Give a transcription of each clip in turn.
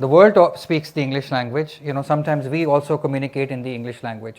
the world speaks the English language, you know, sometimes we also communicate in the English language.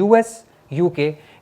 US UK,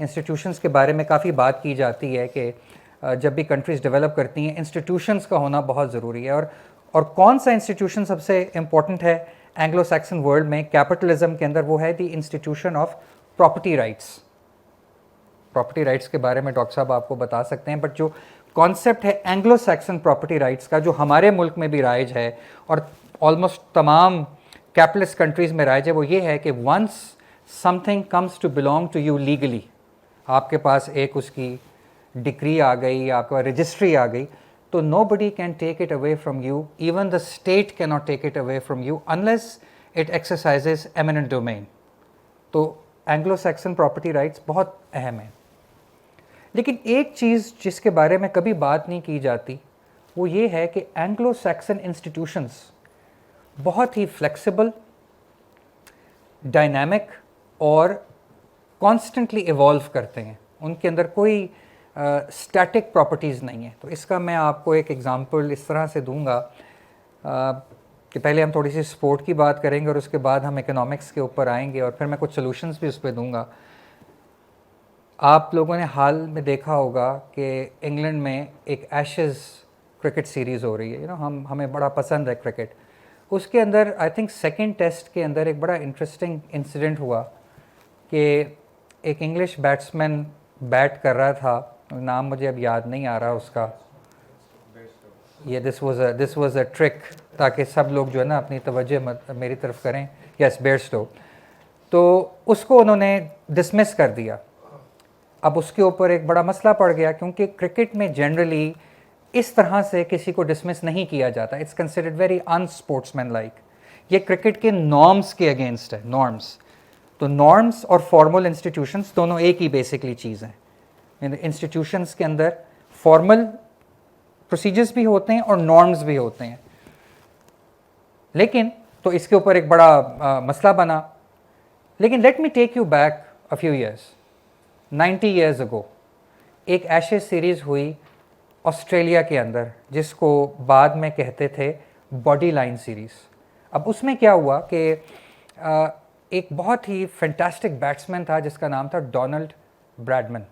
institutions کے بارے میں کافی بات کی جاتی ہے کہ جب بھی کنٹریز ڈیولپ کرتی ہیں انسٹیٹیوشنس کا ہونا بہت ضروری ہے. اور کون سا انسٹیٹیوشن سب سے امپورٹنٹ ہے اینگلو سیکسن ورلڈ میں کیپٹلزم کے اندر؟ وہ ہے the institution of property rights. Property rights کے بارے میں ڈاکٹر صاحب آپ کو بتا سکتے ہیں, بٹ جو کانسیپٹ ہے اینگلو سیکسن پراپرٹی رائٹس کا جو ہمارے ملک میں بھی رائج ہے اور آلموسٹ تمام کیپٹلسٹ کنٹریز میں رائج ہے, وہ یہ ہے کہ once something comes to belong to you legally, آپ کے پاس ایک اس کی ڈگری آ گئی, آپ کا رجسٹری آ گئی, تو nobody can take it away from you, even the state can not take it away from you unless it exercises eminent domain. تو اینگلو سیکسن پراپرٹی رائٹس بہت اہم ہیں. لیکن ایک چیز جس کے بارے میں کبھی بات نہیں کی جاتی وہ یہ ہے کہ اینگلو سیکسن انسٹیٹیوشنس بہت ہی فلیکسیبل, ڈائنامک اور کانسٹنٹلی ایوالو کرتے ہیں. ان کے اندر کوئی اسٹیٹک پراپرٹیز نہیں ہیں. تو اس کا میں آپ کو ایک ایگزامپل اس طرح سے دوں گا کہ پہلے ہم تھوڑی سی سپورٹ کی بات کریں گے اور اس کے بعد ہم اکنامکس کے اوپر آئیں گے اور پھر میں کچھ سولوشنس بھی اس پہ دوں گا. آپ لوگوں نے حال میں دیکھا ہوگا کہ انگلینڈ میں ایک ایشز کرکٹ سیریز ہو رہی ہے, ہمیں بڑا پسند ہے کرکٹ. اس کے اندر آئی تھنک سیکنڈ ٹیسٹ کے اندر ایک بڑا انٹرسٹنگ انسیڈنٹ ہوا کہ ایک انگلش بیٹسمین بیٹ کر رہا تھا, نام مجھے اب یاد نہیں آ رہا اس کا, یہ دس واز اے ٹرک تاکہ سب لوگ جو ہے نا اپنی توجہ میری طرف کریں. یس, بیئرسٹو. تو اس کو انہوں نے ڈسمس کر دیا. اب اس کے اوپر ایک بڑا مسئلہ پڑ گیا کیونکہ کرکٹ میں جنرلی اس طرح سے کسی کو ڈسمس نہیں کیا جاتا. It's considered very unsportsmanlike. یہ کرکٹ کے نارمس کے اگینسٹ ہے, نارمس. تو نارمس اور فارمل انسٹیٹیوشنس دونوں ایک ہی بیسکلی چیز ہیں. انسٹیٹیوشنس کے اندر فارمل پروسیجرز بھی ہوتے ہیں اور نارمز بھی ہوتے ہیں. لیکن تو اس کے اوپر ایک بڑا مسئلہ بنا. لیکن let me take you back a few years. 90 years ago ایک ایشز سیریز ہوئی آسٹریلیا کے اندر جس کو بعد میں کہتے تھے باڈی لائن سیریز. اب اس میں کیا ہوا کہ ایک بہت ہی فینٹاسٹک بیٹسمین تھا جس کا نام تھا ڈونلڈ براڈمن,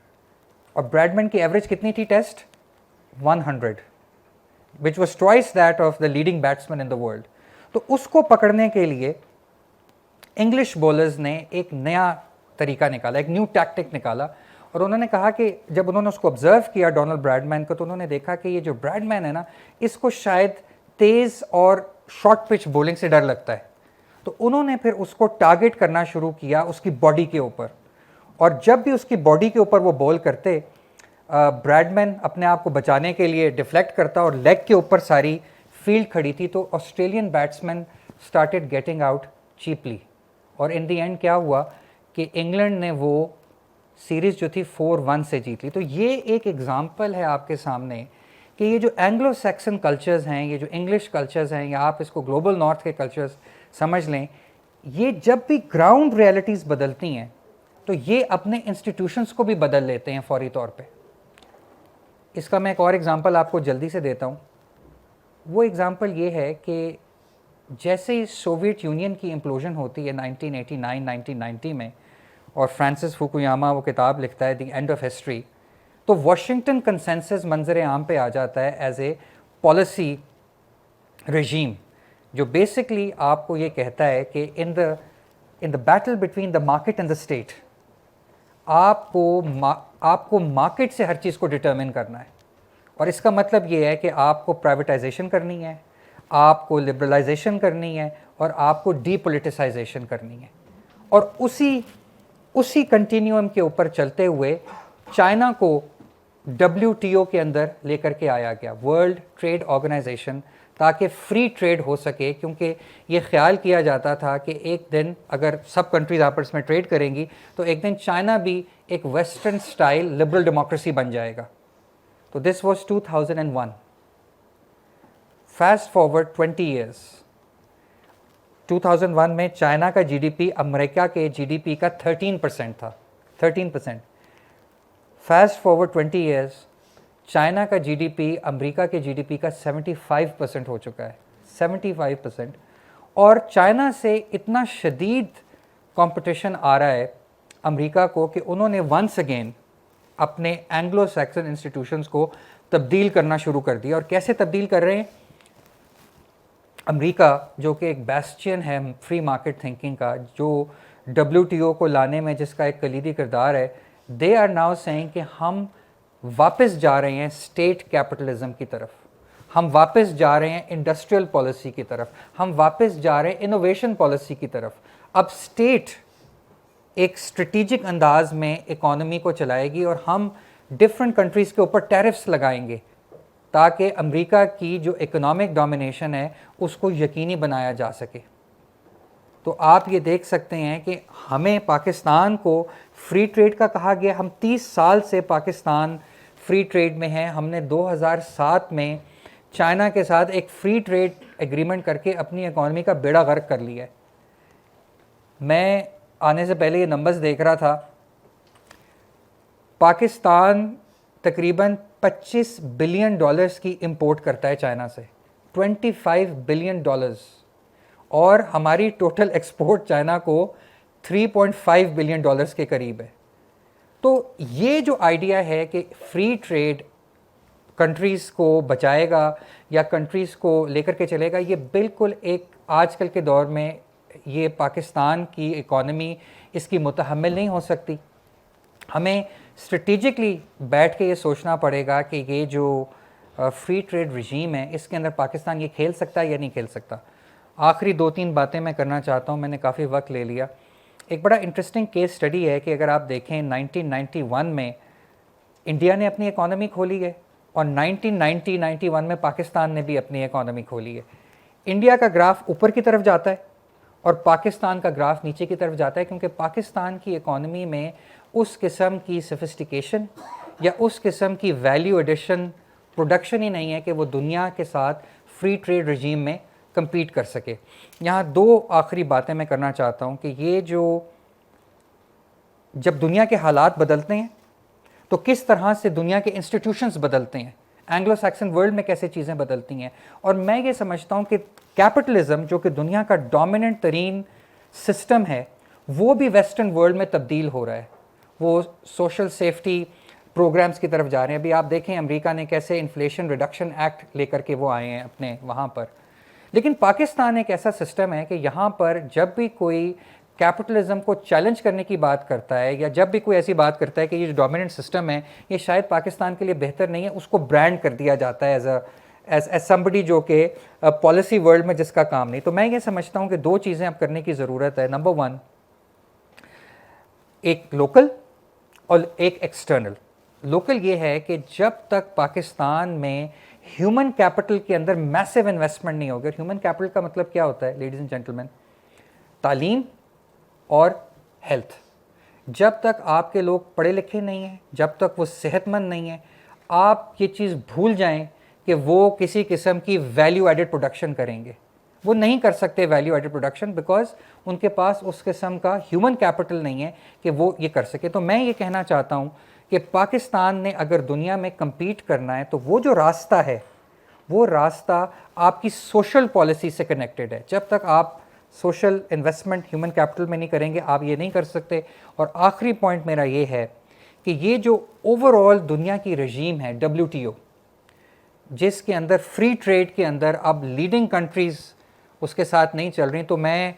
اور براڈمن کی ایوریج کتنی تھی test? 100, which was twice that of the leading batsman in the world. تو اس کو پکڑنے کے لیے انگلش بولرز نے ایک نیا طریقہ نکالا, ایک نیو ٹیکٹک نکالا, اور انہوں نے کہا کہ جب انہوں نے اس کو آبزرو کیا ڈونلڈ براڈمین کو, تو انہوں نے دیکھا کہ یہ جو براڈمین ہے نا, اس کو شاید تیز اور شارٹ پچ بولنگ سے ڈر لگتا ہے. تو انہوں نے پھر اس کو ٹارگٹ کرنا شروع کیا اس کی باڈی کے اوپر, اور جب بھی اس کی باڈی کے اوپر وہ بول کرتے, براڈمین اپنے آپ کو بچانے کے لیے ڈیفلیکٹ کرتا اور لیگ کے اوپر ساری فیلڈ کھڑی تھی. تو Australian batsman started getting out cheaply, اور ان دی اینڈ کیا ہوا کہ انگلینڈ نے وہ سیریز جو تھی 4-1 سے جیت لی. تو یہ ایک ایگزامپل ہے آپ کے سامنے کہ یہ جو اینگلو سیکسن کلچرز ہیں, یہ جو انگلش کلچرز ہیں, یا آپ اس کو گلوبل نارتھ کے کلچرز سمجھ لیں, یہ جب بھی گراؤنڈ ریئلٹیز بدلتی ہیں تو یہ اپنے انسٹیٹیوشنس کو بھی بدل لیتے ہیں فوری طور پہ. اس کا میں ایک اور ایگزامپل آپ کو جلدی سے دیتا ہوں. وہ ایگزامپل یہ ہے کہ جیسے ہی سوویت یونین کی امپلوژن ہوتی ہے 1989-1990 میں, اور فرانسس فوکویاما وہ کتاب لکھتا ہے دی اینڈ آف ہسٹری, تو واشنگٹن کنسنسس منظر عام پہ آ جاتا ہے ایز اے پالیسی رجیم, جو بیسکلی آپ کو یہ کہتا ہے کہ in the battle between the market and the state, آپ کو مارکیٹ سے ہر چیز کو ڈٹرمن کرنا ہے. اور اس کا مطلب یہ ہے کہ آپ کو پرائیویٹائزیشن کرنی ہے, آپ کو لبرلائزیشن کرنی ہے, اور آپ کو ڈی پولیٹیسائزیشن کرنی ہے. اور اسی کنٹینیوم کے اوپر چلتے ہوئے چائنا کو WTO کے اندر لے کر کے آیا گیا, ورلڈ ٹریڈ آرگنائزیشن, تاکہ فری ٹریڈ ہو سکے. کیونکہ یہ خیال کیا جاتا تھا کہ ایک دن اگر سب کنٹریز آپس میں ٹریڈ کریں گی تو ایک دن چائنا بھی ایک ویسٹرن سٹائل لبرل ڈیموکریسی بن جائے گا. تو this was 2001. Fast forward 20 years, 2001 میں چائنا کا جی ڈی پی امریکہ کے جی ڈی پی کا 13% تھا, 13%. فاسٹ فارورڈ 20 ایئرس, چائنا کا جی ڈی پی امریکہ کے جی ڈی پی کا 75% ہو چکا ہے, 75%. اور چائنا سے اتنا شدید کمپٹیشن آ رہا ہے امریکہ کو کہ انہوں نے ونس اگین اپنے اینگلو سیکسن انسٹیٹیوشنز کو تبدیل کرنا شروع کر دیا. اور کیسے تبدیل کر رہے ہیں؟ امریکہ جو کہ ایک بیسٹین ہے فری مارکیٹ تھنکنگ کا, جو WTO کو لانے میں جس کا ایک کلیدی کردار ہے, دے آر ناؤ سیئنگ کہ ہم واپس جا رہے ہیں اسٹیٹ کیپٹلزم کی طرف, ہم واپس جا رہے ہیں انڈسٹریل پالیسی کی طرف, ہم واپس جا رہے ہیں انوویشن پالیسی کی طرف. اب اسٹیٹ ایک اسٹریٹجک انداز میں اکانومی کو چلائے گی اور ہم ڈفرینٹ کنٹریز کے اوپر ٹیرفس لگائیں گے تاکہ امریکہ کی جو اکنامک ڈومینیشن ہے اس کو یقینی بنایا جا سکے. تو آپ یہ دیکھ سکتے ہیں کہ ہمیں پاکستان کو فری ٹریڈ کا کہا گیا, ہم 30 سال سے پاکستان فری ٹریڈ میں ہیں. ہم نے 2007 میں چائنا کے ساتھ ایک فری ٹریڈ ایگریمنٹ کر کے اپنی اکانومی کا بیڑا غرق کر لیا ہے. میں آنے سے پہلے یہ نمبرز دیکھ رہا تھا, پاکستان تقریباً $25 بلین کی امپورٹ کرتا ہے چائنا سے, $25 بلین, اور ہماری ٹوٹل ایکسپورٹ چائنا کو $3.5 بلین کے قریب ہے. تو یہ جو آئیڈیا ہے کہ فری ٹریڈ کنٹریز کو بچائے گا یا کنٹریز کو لے کر کے چلے گا, یہ بالکل ایک آج کل کے دور میں یہ پاکستان کی اکانومی اس کی متحمل نہیں ہو سکتی. ہمیں اسٹریٹجکلی بیٹھ کے یہ سوچنا پڑے گا کہ یہ جو فری ٹریڈ رجیم ہے اس کے اندر پاکستان یہ کھیل سکتا ہے یا نہیں کھیل سکتا. آخری 2-3 باتیں میں کرنا چاہتا ہوں, میں نے کافی وقت لے لیا. ایک بڑا انٹرسٹنگ کیس اسٹڈی ہے کہ اگر آپ دیکھیں 1991 میں انڈیا نے اپنی اکانومی کھولی ہے اور 1991 میں پاکستان نے بھی اپنی اکانومی کھولی ہے. انڈیا کا گراف اوپر کی طرف جاتا ہے اور پاکستان کا گراف نیچے کی طرف جاتا ہے, کیونکہ پاکستان کی اکانومی میں اس قسم کی سفسٹیکیشن یا اس قسم کی ویلیو ایڈیشن پروڈکشن ہی نہیں ہے کہ وہ دنیا کے ساتھ فری ٹریڈ رجیم میں کمپیٹ کر سکے. یہاں 2 آخری باتیں میں کرنا چاہتا ہوں کہ یہ جو جب دنیا کے حالات بدلتے ہیں تو کس طرح سے دنیا کے انسٹیٹیوشنز بدلتے ہیں, اینگلو سیکسن ورلڈ میں کیسے چیزیں بدلتی ہیں. اور میں یہ سمجھتا ہوں کہ کیپٹلزم جو کہ دنیا کا ڈومیننٹ ترین سسٹم ہے وہ بھی ویسٹرن ورلڈ میں تبدیل ہو رہا ہے, وہ سوشل سیفٹی پروگرامز کی طرف جا رہے ہیں. ابھی آپ دیکھیں امریکہ نے کیسے انفلیشن ریڈکشن ایکٹ لے کر کے وہ آئے ہیں اپنے وہاں پر. لیکن پاکستان ایک ایسا سسٹم ہے کہ یہاں پر جب بھی کوئی کیپٹلزم کو چیلنج کرنے کی بات کرتا ہے یا جب بھی کوئی ایسی بات کرتا ہے کہ یہ جو ڈومیننٹ سسٹم ہے یہ شاید پاکستان کے لیے بہتر نہیں ہے, اس کو برانڈ کر دیا جاتا ہے ایز سمبڈی جو کہ پالیسی ورلڈ میں جس کا کام نہیں. تو میں یہ سمجھتا ہوں کہ 2 چیزیں اب کرنے کی ضرورت ہے. نمبر 1, ایک لوکل اور ایک ایکسٹرنل. لوکل یہ ہے کہ جب تک پاکستان میں ہیومن کیپٹل کے اندر میسو انویسٹمنٹ نہیں ہوگی, اور ہیومن کیپٹل کا مطلب کیا ہوتا ہے لیڈیز اینڈ جینٹلمین, تعلیم اور ہیلتھ. جب تک آپ کے لوگ پڑھے لکھے نہیں ہیں, جب تک وہ صحت مند نہیں ہیں, آپ یہ چیز بھول جائیں کہ وہ کسی قسم کی ویلیو ایڈڈ پروڈکشن کریں گے. وہ نہیں کر سکتے ویلیو ایڈڈ پروڈکشن بیکاز ان کے پاس اس قسم کا ہیومن کیپٹل نہیں ہے کہ وہ یہ کر سکے. تو میں یہ کہنا چاہتا ہوں کہ پاکستان نے اگر دنیا میں کمپیٹ کرنا ہے تو وہ جو راستہ ہے وہ راستہ آپ کی سوشل پالیسی سے کنیکٹڈ ہے. جب تک آپ سوشل انویسٹمنٹ ہیومن کیپٹل میں نہیں کریں گے آپ یہ نہیں کر سکتے. اور آخری پوائنٹ میرا یہ ہے کہ یہ جو اوور آل دنیا کی رجیم ہے WTO جس کے اندر فری ٹریڈ کے اندر اب لیڈنگ کنٹریز اس کے ساتھ نہیں چل رہی, تو میں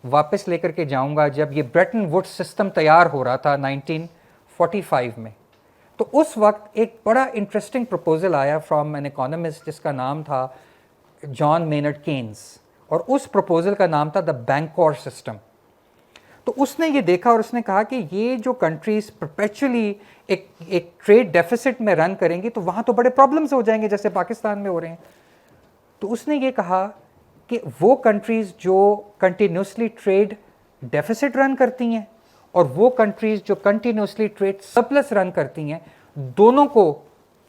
واپس لے کر کے جاؤں گا جب یہ بریٹن ووڈ سسٹم تیار ہو رہا تھا 1945 میں. تو اس وقت ایک بڑا انٹرسٹنگ پروپوزل آیا فرام این اکانومسٹ جس کا نام تھا جان مینرڈ کینز, اور اس پروپوزل کا نام تھا دا بینکور سسٹم. تو اس نے یہ دیکھا اور اس نے کہا کہ یہ جو کنٹریز پرپیچولی ایک ٹریڈ ڈیفیسٹ میں رن کریں گی تو وہاں تو بڑے پرابلمس ہو جائیں گے جیسے پاکستان میں ہو رہے ہیں. تو اس نے یہ کہا کہ وہ کنٹریز جو کنٹینیوسلی ٹریڈ ڈیفیسٹ رن کرتی ہیں اور وہ کنٹریز جو کنٹینیوسلی ٹریڈ سرپلس رن کرتی ہیں دونوں کو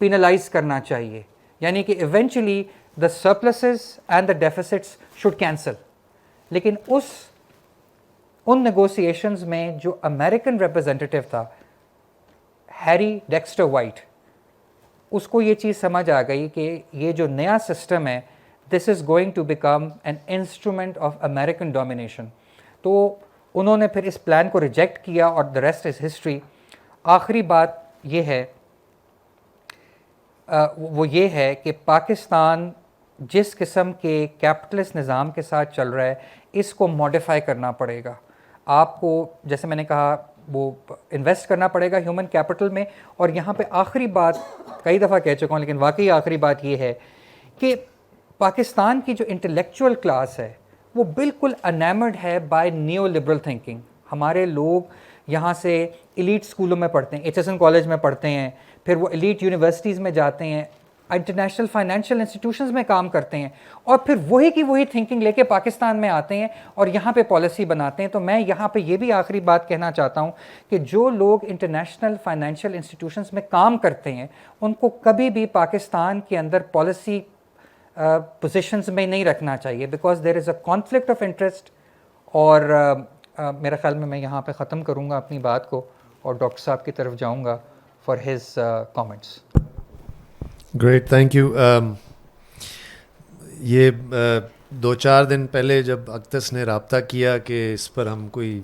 پینلائز کرنا چاہیے, یعنی کہ eventually the surpluses and the deficits should cancel. لیکن ان نیگوسیشنز میں جو امریکن ریپرزینٹیو تھا ہیری ڈیکسٹر وائٹ, اس کو یہ چیز سمجھ آ گئی کہ یہ جو نیا سسٹم ہے this is going to become an instrument of American domination. تو انہوں نے پھر اس پلان کو ریجیکٹ کیا اور دا ریسٹ از ہسٹری. آخری بات یہ ہے وہ یہ ہے کہ پاکستان جس قسم کے کیپٹلسٹ نظام کے ساتھ چل رہا ہے اس کو ماڈیفائی کرنا پڑے گا. آپ کو جیسے میں نے کہا وہ انویسٹ کرنا پڑے گا ہیومن کیپٹل میں. اور یہاں پہ آخری بات کئی دفعہ کہہ چکا ہوں لیکن واقعی آخری بات یہ ہے کہ پاکستان کی جو انٹلیکچوئل کلاس ہے وہ بالکل انیمرڈ ہے بائی نیو لبرل تھنکنگ. ہمارے لوگ یہاں سے ایلیٹ اسکولوں میں پڑھتے ہیں, ایچ ایس این کالج میں پڑھتے ہیں, پھر وہ ایلیٹ یونیورسٹیز میں جاتے ہیں, انٹرنیشنل فائنینشیل انسٹیٹیوشنز میں کام کرتے ہیں, اور پھر وہی کی وہی تھنکنگ لے کے پاکستان میں آتے ہیں اور یہاں پہ پالیسی بناتے ہیں. تو میں یہاں پہ یہ بھی آخری بات کہنا چاہتا ہوں کہ جو لوگ انٹرنیشنل فائنینشیل انسٹیٹیوشنز میں کام کرتے ہیں ان کو کبھی بھی پاکستان کے اندر پالیسی پوزیشنز میں نہیں رکھنا چاہیے, because there is a conflict of interest. اور میرا خیال میں یہاں پہ ختم کروں گا اپنی بات کو اور ڈاکٹر صاحب کی طرف جاؤں گا for his comments. Great, thank you. یہ 2-4 دن پہلے جب اکتس نے رابطہ کیا کہ اس پر ہم کوئی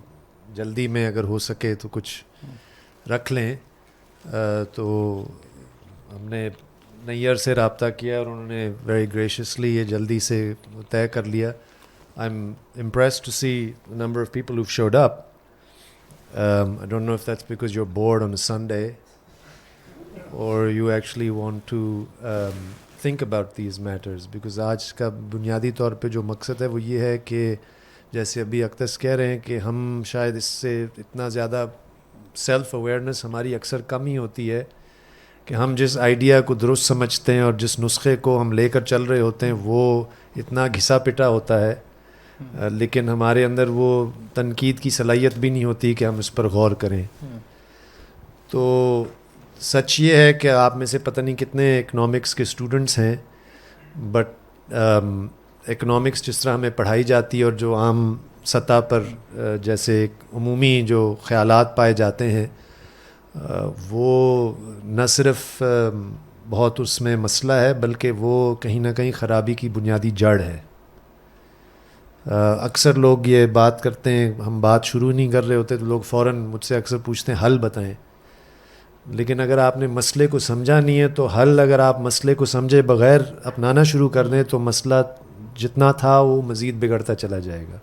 جلدی میں اگر ہو سکے تو کچھ رکھ لیں, تو ہم نے نیئر سے رابطہ کیا اور انہوں نے ویری گریشیسلی یہ جلدی سے طے کر لیا. I am impressed to see the number of people who've showed up. I don't know if that's because you're bored on a Sunday or you actually want to think about these matters, because آج کا بنیادی طور پہ جو مقصد ہے وہ یہ ہے کہ جیسے ابھی اکتس کہہ رہے ہیں کہ ہم شاید اس سے اتنا زیادہ سیلف اویئرنیس ہماری اکثر کم ہی ہوتی ہے کہ ہم جس آئیڈیا کو درست سمجھتے ہیں اور جس نسخے کو ہم لے کر چل رہے ہوتے ہیں وہ اتنا گھسا پٹا ہوتا ہے, لیکن ہمارے اندر وہ تنقید کی صلاحیت بھی نہیں ہوتی کہ ہم اس پر غور کریں. تو سچ یہ ہے کہ آپ میں سے پتہ نہیں کتنے اکنامکس کے اسٹوڈنٹس ہیں, بٹ اکنامکس جس طرح ہمیں پڑھائی جاتی ہے اور جو عام سطح پر جیسے ایک عمومی جو خیالات پائے جاتے ہیں وہ نہ صرف بہت اس میں مسئلہ ہے بلکہ وہ کہیں نہ کہیں خرابی کی بنیادی جڑ ہے. اکثر لوگ یہ بات کرتے ہیں, ہم بات شروع نہیں کر رہے ہوتے تو لوگ فوراً مجھ سے اکثر پوچھتے ہیں حل بتائیں, لیکن اگر آپ نے مسئلے کو سمجھا نہیں ہے تو حل اگر آپ مسئلے کو سمجھے بغیر اپنانا شروع کر دیں تو مسئلہ جتنا تھا وہ مزید بگڑتا چلا جائے گا.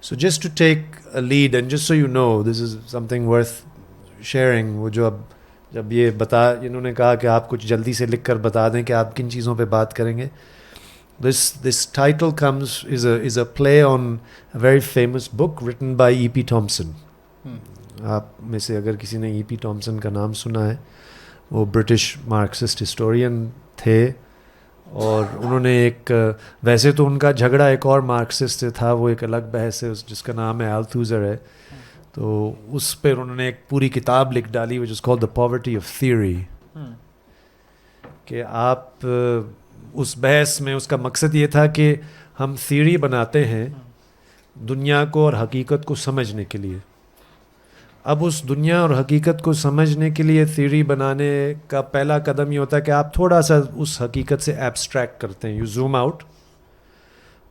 So just to take a lead and just so you know this is something worth sharing. وہ جو اب جب یہ انہوں نے کہا کہ آپ کچھ جلدی سے لکھ کر بتا دیں کہ آپ کن چیزوں پہ بات کریں گے. This title is a play on a very famous book written by E.P. Thompson. آپ میں سے اگر کسی نے E.P. Thompson کا نام سنا ہے, وہ برٹش مارکسسٹ ہسٹورین تھے اور انہوں نے ایک ویسے تو ان کا جھگڑا ایک اور مارکسسٹ سے تھا, وہ ایک الگ بحث ہے جس کا نام ہے آلتھوزر ہے, تو اس پہ انہوں نے ایک پوری کتاب لکھ ڈالی which is called The Poverty of Theory. کہ آپ اس بحث میں اس کا مقصد یہ تھا کہ ہم تھیوری بناتے ہیں دنیا کو اور حقیقت کو سمجھنے کے لیے. اب اس دنیا اور حقیقت کو سمجھنے کے لیے تھیوری بنانے کا پہلا قدم یہ ہوتا ہے کہ آپ تھوڑا سا اس حقیقت سے ایبسٹریکٹ کرتے ہیں. You zoom out,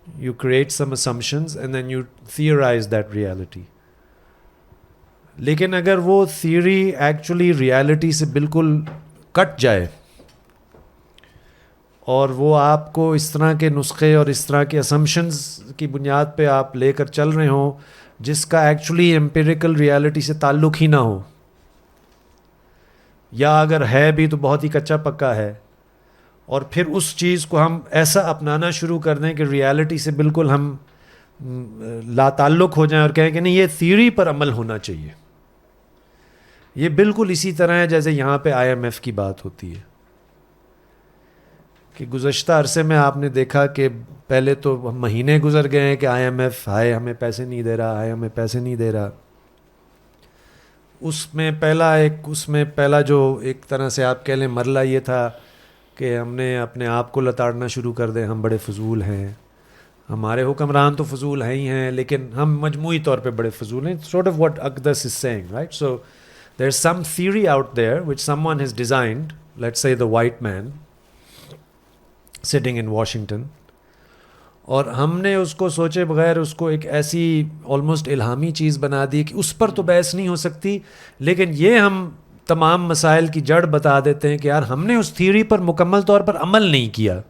you create some assumptions and then you theorize that reality. لیکن اگر وہ تھیوری ایکچولی ریالٹی سے بالکل کٹ جائے اور وہ آپ کو اس طرح کے نسخے اور اس طرح کے اسمپشنز کی بنیاد پہ آپ لے کر چل رہے ہوں جس کا ایکچولی ایمپیریکل ریالٹی سے تعلق ہی نہ ہو, یا اگر ہے بھی تو بہت ہی کچا پکا ہے, اور پھر اس چیز کو ہم ایسا اپنانا شروع کر دیں کہ ریالٹی سے بالکل ہم لا تعلق ہو جائیں اور کہیں کہ نہیں یہ تھیوری پر عمل ہونا چاہیے. یہ بالکل اسی طرح ہے جیسے یہاں پہ IMF کی بات ہوتی ہے کہ گزشتہ عرصے میں آپ نے دیکھا کہ پہلے تو مہینے گزر گئے ہیں کہ IMF ہائے ہمیں پیسے نہیں دے رہا, ہائے ہمیں پیسے نہیں دے رہا. اس میں پہلا جو ایک طرح سے آپ کہہ لیں مرحلہ یہ تھا کہ ہم نے اپنے آپ کو لتاڑنا شروع کر دیں, ہم بڑے فضول ہیں, ہمارے حکمران تو فضول ہیں ہی ہیں لیکن ہم مجموعی طور پہ بڑے فضول ہیں. sort of what Akdas is saying, right? So there's some theory out there which someone has designed, let's say the white man sitting in Washington, اور ہم نے اس کو سوچے بغیر اس کو ایک ایسی آلموسٹ الہامی چیز بنا دی کہ اس پر تو بحث نہیں ہو سکتی، لیکن یہ ہم تمام مسائل کی جڑ بتا دیتے ہیں کہ یار ہم نے اس تھیوری پر مکمل طور پر عمل نہیں کیا.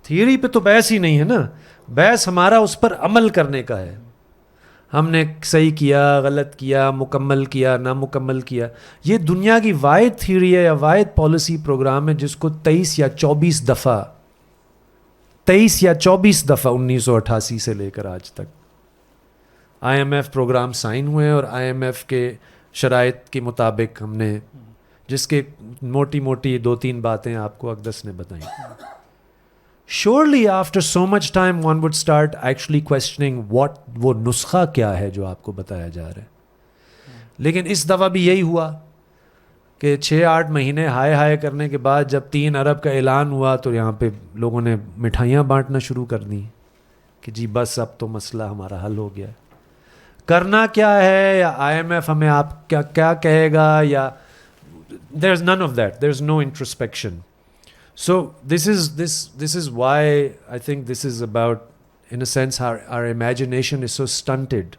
تھیوری پہ تو بحث ہی نہیں ہے نا، بحث ہمارا اس پر عمل کرنے کا ہے. ہم نے صحیح کیا، غلط کیا، مکمل کیا، نامکمل کیا. یہ دنیا کی واحد تھیوری ہے یا واحد پالیسی پروگرام ہے جس کو 23 یا 24 دفعہ 1988 سے لے کر آج تک IMF پروگرام سائن ہوئے ہیں، اور IMF کے شرائط کے مطابق ہم نے، جس کے موٹی موٹی 2-3 باتیں آپ کو اقدس نے بتائیں. Surely after so much time one would start actually questioning what وہ نسخہ کیا ہے جو آپ کو بتایا جا رہا ہے. لیکن اس دفعہ بھی یہی ہوا کہ 6-8 مہینے ہائے ہائے کرنے کے بعد جب 3 ارب کا اعلان ہوا تو یہاں پہ لوگوں نے مٹھائیاں بانٹنا شروع کر دیں کہ جی بس اب تو مسئلہ ہمارا حل ہو گیا. کرنا کیا ہے، یا IMF ہمیں آپ کیا کہے گا، یا there's none of that, there's no introspection. So this is why I think this is about, in a sense, our imagination is so stunted.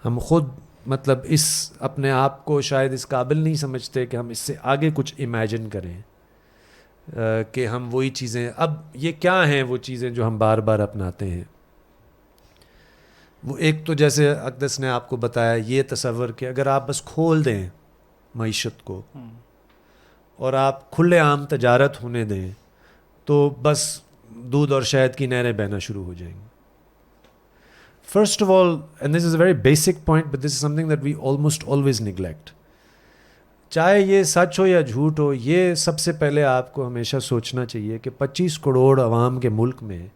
ہم خود مطلب اس اپنے آپ کو شاید اس قابل نہیں سمجھتے کہ ہم اس سے آگے کچھ امیجن کریں، کہ ہم وہی چیزیں، اب یہ کیا ہیں وہ چیزیں جو ہم بار بار اپناتے ہیں. وہ ایک تو جیسے اقدس نے آپ کو بتایا یہ تصور کہ اگر آپ بس کھول دیں معیشت کو اور آپ کھلے عام تجارت ہونے دیں تو بس دودھ اور شہد کی نہریں بہنا شروع ہو جائیں گی. First of all, and this is a very basic point, but this is something that we almost always neglect. چاہے یہ سچ ہو یا جھوٹ ہو، یہ سب سے پہلے آپ کو ہمیشہ سوچنا چاہیے کہ 25 کروڑ عوام کے ملک میں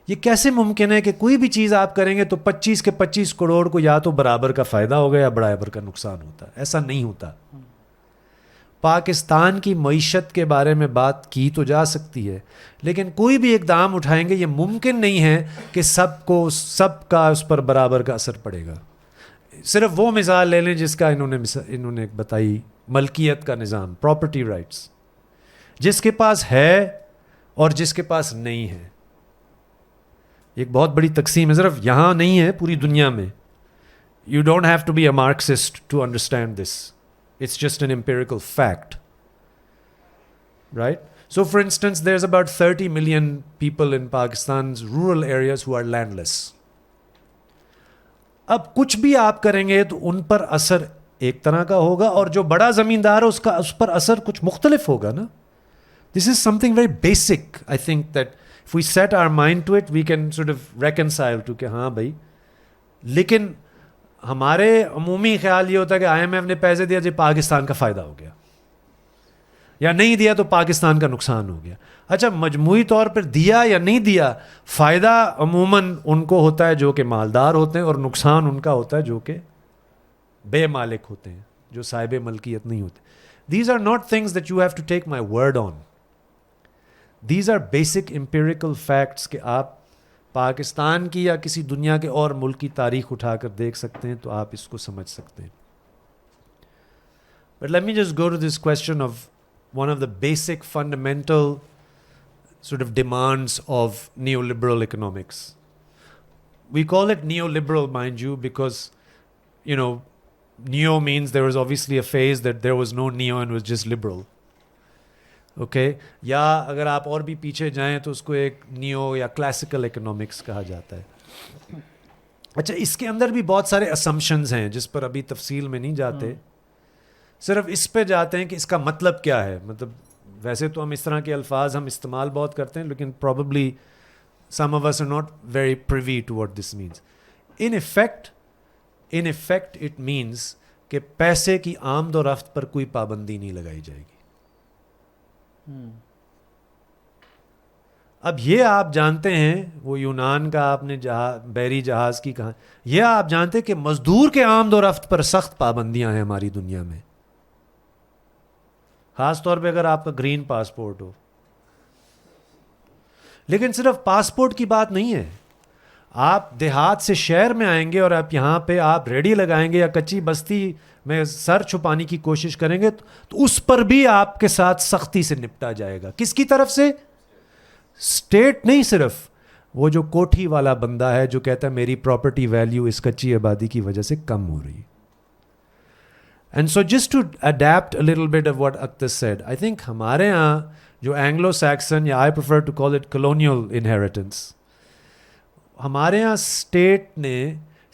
یہ کیسے ممکن ہے کہ کوئی بھی چیز آپ کریں گے تو 25 کے 25 کروڑ کو یا تو برابر کا فائدہ ہوگا یا برابر کا نقصان ہوتا ہے. ایسا نہیں ہوتا. پاکستان کی معیشت کے بارے میں بات کی تو جا سکتی ہے، لیکن کوئی بھی اقدام اٹھائیں گے یہ ممکن نہیں ہے کہ سب کا اس پر برابر کا اثر پڑے گا. صرف وہ مثال لے لیں جس کا انہوں نے بتائی، ملکیت کا نظام، پراپرٹی رائٹس، جس کے پاس ہے اور جس کے پاس نہیں ہے. ایک بہت بڑی تقسیم ہے، صرف یہاں نہیں ہے، پوری دنیا میں. You don't have to be a Marxist to understand this. It's just an empirical fact, right? So for instance, there's about 30 million people in Pakistan's rural areas who are landless. اب کچھ بھی آپ کریں گے تو ان پر اثر ایک طرح کا ہوگا، اور جو بڑا زمیندار ہے اس پر اثر کچھ مختلف ہوگا نا. This is something very basic. I think that if we set our mind to it, we can sort of reconcile to کہ ہاں بھائی. لیکن ہمارے عمومی خیال یہ ہوتا ہے کہ IMF نے پیسے دیا جی پاکستان کا فائدہ ہو گیا، یا نہیں دیا تو پاکستان کا نقصان ہو گیا. اچھا، مجموعی طور پر دیا یا نہیں دیا، فائدہ عموماً ان کو ہوتا ہے جو کہ مالدار ہوتے ہیں، اور نقصان ان کا ہوتا ہے جو کہ بے مالک ہوتے ہیں، جو صاحب ملکیت نہیں ہوتے. These are not things that you have to take my word on. These are basic empirical facts کہ آپ پاکستان کی یا کسی دنیا کے اور ملک کی تاریخ اٹھا کر دیکھ سکتے ہیں تو آپ اس کو سمجھ سکتے ہیں. But let me just go to this question of one of the basic fundamental sort of demands of neoliberal economics. We call it neoliberal, mind you, because, you know, neo means there was obviously a phase that there was no neo and was just liberal. Okay, یا اگر آپ اور بھی پیچھے جائیں تو اس کو ایک نیو یا کلاسیکل اکنامکس کہا جاتا ہے. اچھا، اس کے اندر بھی بہت سارے اسمپشنز ہیں جس پر ابھی تفصیل میں نہیں جاتے، صرف اس پہ جاتے ہیں کہ اس کا مطلب کیا ہے. مطلب ویسے تو ہم اس طرح کے الفاظ ہم استعمال بہت کرتے ہیں، لیکن probably some of us are not very privy to what this means. In effect it means کہ پیسے کی آمد و رفت پر کوئی پابندی نہیں لگائی جائے گی. اب یہ آپ جانتے ہیں، وہ یونان کا آپ نے بحری جہاز کی کہا، یہ آپ جانتے ہیں کہ مزدور کے آمد و رفت پر سخت پابندیاں ہیں ہماری دنیا میں، خاص طور پہ اگر آپ کا گرین پاسپورٹ ہو. لیکن صرف پاسپورٹ کی بات نہیں ہے. آپ دیہات سے شہر میں آئیں گے اور آپ یہاں پہ آپ ریڈی لگائیں گے یا کچی بستی میں سر چھپانے کی کوشش کریں گے تو اس پر بھی آپ کے ساتھ سختی سے نپٹا جائے گا. کس کی طرف سے؟ اسٹیٹ نہیں صرف وہ جو کوٹھی والا بندہ ہے جو کہتا ہے میری پراپرٹی ویلیو اس کچی آبادی کی وجہ سے کم ہو رہی ہے. And so just to adapt a little bit of what اکتس سیڈ, آئی تھنک ہمارے ہاں جو اینگلو سیکسن, یا I prefer to call it colonial inheritance, ہمارے ہاں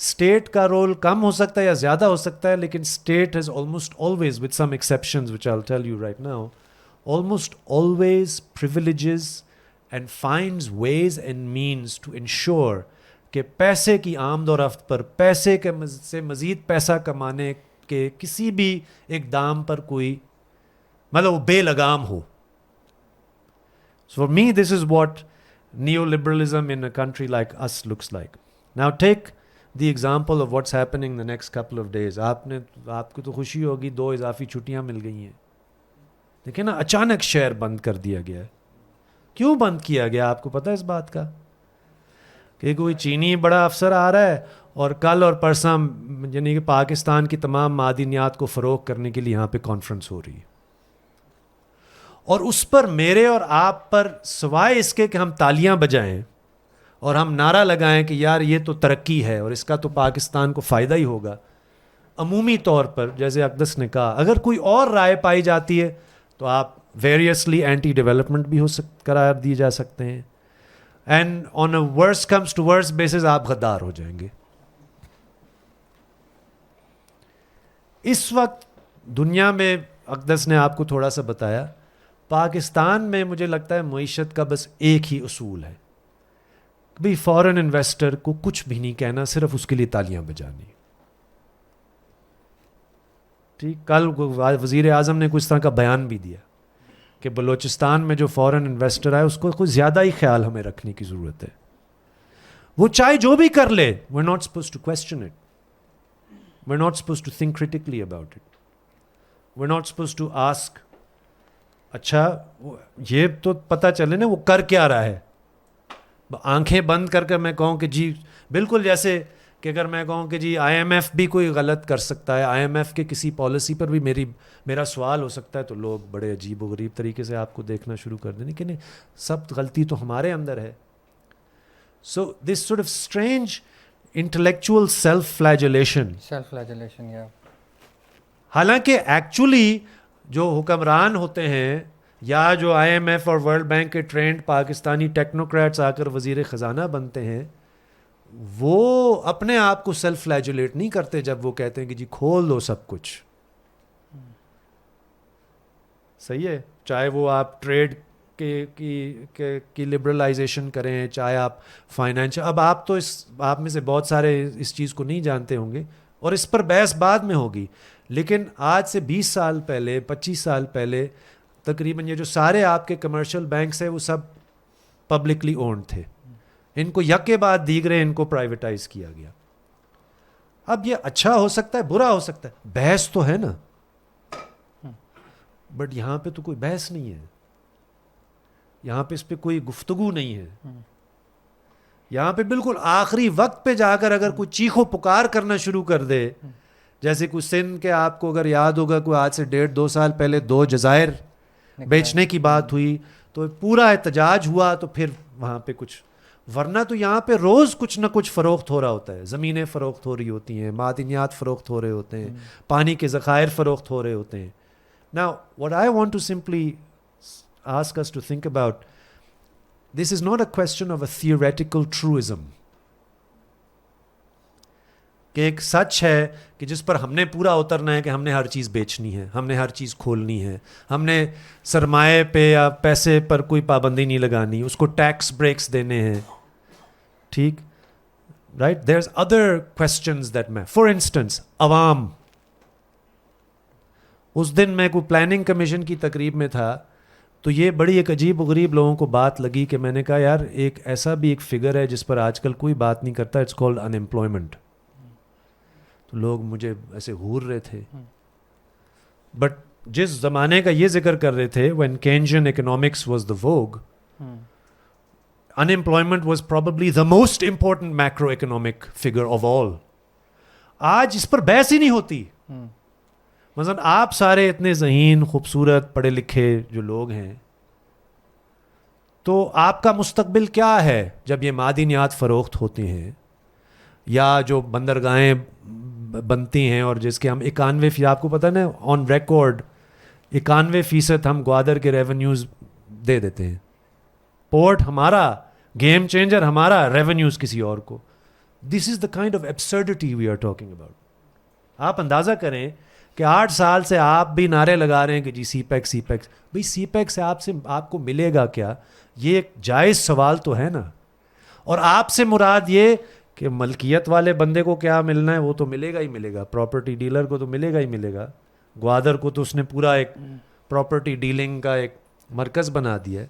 اسٹیٹ کا رول کم ہو سکتا ہے یا زیادہ ہو سکتا ہے, لیکن state has almost always with some exceptions which I will tell you right now, almost always privileges and finds ways and means to ensure کہ پیسے کی آمد و رفت پر, پیسے کے سے مزید پیسہ کمانے کے کسی بھی اقدام پر کوئی مطلب بے لگام ہو. So for me this is what neoliberalism in a country like us looks like. Now take the example of what's happening in the next couple of days. آپ کو تو خوشی ہوگی 2 اضافی چھٹیاں مل گئی ہیں. دیکھیں نا, اچانک شہر بند کر دیا گیا ہے. کیوں بند کیا گیا آپ کو پتہ ہے اس بات کا؟ کہ کوئی چینی بڑا افسر آ رہا ہے اور کل اور پرسوں یعنی کہ پاکستان کی تمام معدنیات کو فروغ کرنے کے لیے یہاں پہ کانفرنس ہو رہی ہے, اور اس پر میرے اور آپ پر سوائے اس کے کہ ہم تالیاں بجائیں اور ہم نعرہ لگائیں کہ یار یہ تو ترقی ہے اور اس کا تو پاکستان کو فائدہ ہی ہوگا, عمومی طور پر جیسے اقدس نے کہا اگر کوئی اور رائے پائی جاتی ہے تو آپ ویریسلی اینٹی ڈیولپمنٹ بھی قرار دیے جا سکتے ہیں, and on a worse comes to worse basis آپ غدار ہو جائیں گے. اس وقت دنیا میں, اقدس نے آپ کو تھوڑا سا بتایا, پاکستان میں مجھے لگتا ہے معیشت کا بس ایک ہی اصول ہے, بھی فورن انویسٹر کو کچھ بھی نہیں کہنا, صرف اس کے لیے تالیاں بجانی. ٹھیک, کل وزیر اعظم نے کچھ طرح کا بیان بھی دیا کہ بلوچستان میں جو فورن انویسٹر ہے اس کو کچھ زیادہ ہی خیال ہمیں رکھنے کی ضرورت ہے. وہ چاہے جو بھی کر لے, we're not supposed to question it, we're not supposed to think critically about it, we're not supposed to ask اچھا یہ تو پتہ چلے نا وہ کر کیا رہا ہے. آنکھیں بند کر کے میں کہوں کہ جی بالکل, جیسے کہ اگر میں کہوں کہ جی آئی ایم ایف بھی کوئی غلط کر سکتا ہے, آئی ایم ایف کے کسی پالیسی پر بھی میرا سوال ہو سکتا ہے, تو لوگ بڑے عجیب و غریب طریقے سے آپ کو دیکھنا شروع کر دیں کہ نہیں, سب غلطی تو ہمارے اندر ہے. So this sort of strange intellectual self flagellation, یا حالانکہ ایکچولی جو حکمران ہوتے ہیں یا جو آئی ایم ایف اور ورلڈ بینک کے ٹرینڈ پاکستانی ٹیکنوکریٹس آ کر وزیر خزانہ بنتے ہیں, وہ اپنے آپ کو سیلف فلیجولیٹ نہیں کرتے جب وہ کہتے ہیں کہ جی کھول دو سب کچھ. صحیح ہے, چاہے وہ آپ ٹریڈ کی لبرلائزیشن کریں, چاہے آپ فائنینشل, اب آپ تو آپ میں سے بہت سارے اس چیز کو نہیں جانتے ہوں گے اور اس پر بحث بعد میں ہوگی, لیکن آج سے 20 سال پہلے 25 سال پہلے تقریباً یہ جو سارے آپ کے کمرشل بینکس ہیں وہ سب پبلکلی اونڈ تھے, ان کو یکے بعد دیگرے ان کو پرائیویٹائز کیا گیا. اب یہ اچھا ہو سکتا ہے, برا ہو سکتا ہے, بحث تو ہے نا, بٹ یہاں پہ تو کوئی بحث نہیں ہے, یہاں پہ اس پہ کوئی گفتگو نہیں ہے. یہاں پہ بالکل آخری وقت پہ جا کر اگر کوئی چیخ و پکار کرنا شروع کر دے, جیسے کوئی سندھ کے, آپ کو اگر یاد ہوگا کوئی آج سے 1.5-2 سال پہلے 2 جزائر بیچنے کی بات ہوئی تو پورا احتجاج ہوا, تو پھر وہاں پہ کچھ, ورنہ تو یہاں پہ روز کچھ نہ کچھ فروخت ہو رہا ہوتا ہے, زمینیں فروخت ہو رہی ہوتی ہیں, معدنیات فروخت ہو رہے ہوتے ہیں, پانی کے ذخائر فروخت ہو رہے ہوتے ہیں. Now what I want to simply ask us to think about, this is not a question of a theoretical truism, کہ ایک سچ ہے کہ جس پر ہم نے پورا اترنا ہے کہ ہم نے ہر چیز بیچنی ہے, ہم نے ہر چیز کھولنی ہے, ہم نے سرمایہ پہ یا پیسے پر کوئی پابندی نہیں لگانی, اس کو ٹیکس بریکس دینے ہیں. ٹھیک, right, there's other questions that matter. For instance, عوام, اس دن میں کوئی پلاننگ کمیشن کی تقریب میں تھا, تو یہ بڑی ایک عجیب و غریب لوگوں کو بات لگی کہ میں نے کہا یار ایک ایسا بھی ایک فگر ہے جس پر آج کل کوئی بات نہیں کرتا, اٹس کالڈ ان ایمپلائمنٹ. تو لوگ مجھے ایسے گھور رہے تھے, بٹ جس زمانے کا یہ ذکر کر رہے تھے, when Keynesian economics was the vogue, unemployment was probably the most important macroeconomic figure of all. آج اس پر بحث ہی نہیں ہوتی. مثلا آپ سارے اتنے ذہین خوبصورت پڑھے لکھے جو لوگ ہیں, تو آپ کا مستقبل کیا ہے جب یہ معدنیات فروخت ہوتی ہیں یا جو بندرگاہیں بنتی ہیں اور جس کے ہم 91%، آپ کو پتہ نا آن ریکارڈ 91% ہم گوادر کے ریونیوز دے دیتے ہیں. پورٹ ہمارا گیم چینجر، ہمارا ریونیوز کسی اور کو. This is the kind of absurdity we are talking about. آپ اندازہ کریں کہ 8 سال سے آپ بھی نعرے لگا رہے ہیں کہ جی سی پیک سی پیک. بھائی سی پیک سے آپ کو ملے گا کیا؟ یہ ایک جائز سوال تو ہے نا. اور آپ سے مراد یہ کہ ملکیت والے بندے کو کیا ملنا ہے وہ تو ملے گا ہی ملے گا، پراپرٹی ڈیلر کو تو ملے گا ہی ملے گا. گوادر کو تو اس نے پورا ایک پراپرٹی ڈیلنگ کا ایک مرکز بنا دیا ہے.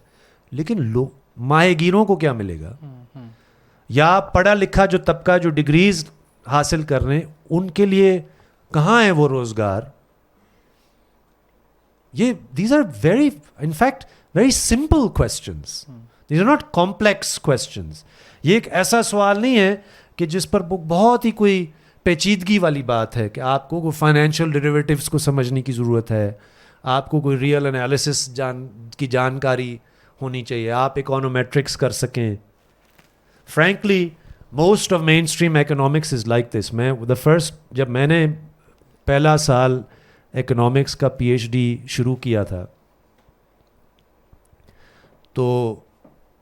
لیکن ماہی گیروں کو کیا ملے گا؟ یا پڑھا لکھا جو طبقہ جو ڈگریز حاصل کر رہے ہیں ان کے لیے کہاں ہے وہ روزگار؟ یہ these are very in fact very simple questions, these are not complex questions. یہ ایک ایسا سوال نہیں ہے کہ جس پر بہت ہی کوئی پیچیدگی والی بات ہے کہ آپ کو کوئی فائنینشیل ڈیریویٹیوز کو سمجھنے کی ضرورت ہے، آپ کو کوئی ریئل انالیسس کی جانکاری ہونی چاہیے، آپ اکانومیٹرکس کر سکیں. Frankly most of mainstream economics is like this. In the first جب میں نے پہلا سال اکنامکس کا پی ایچ ڈی شروع کیا تھا تو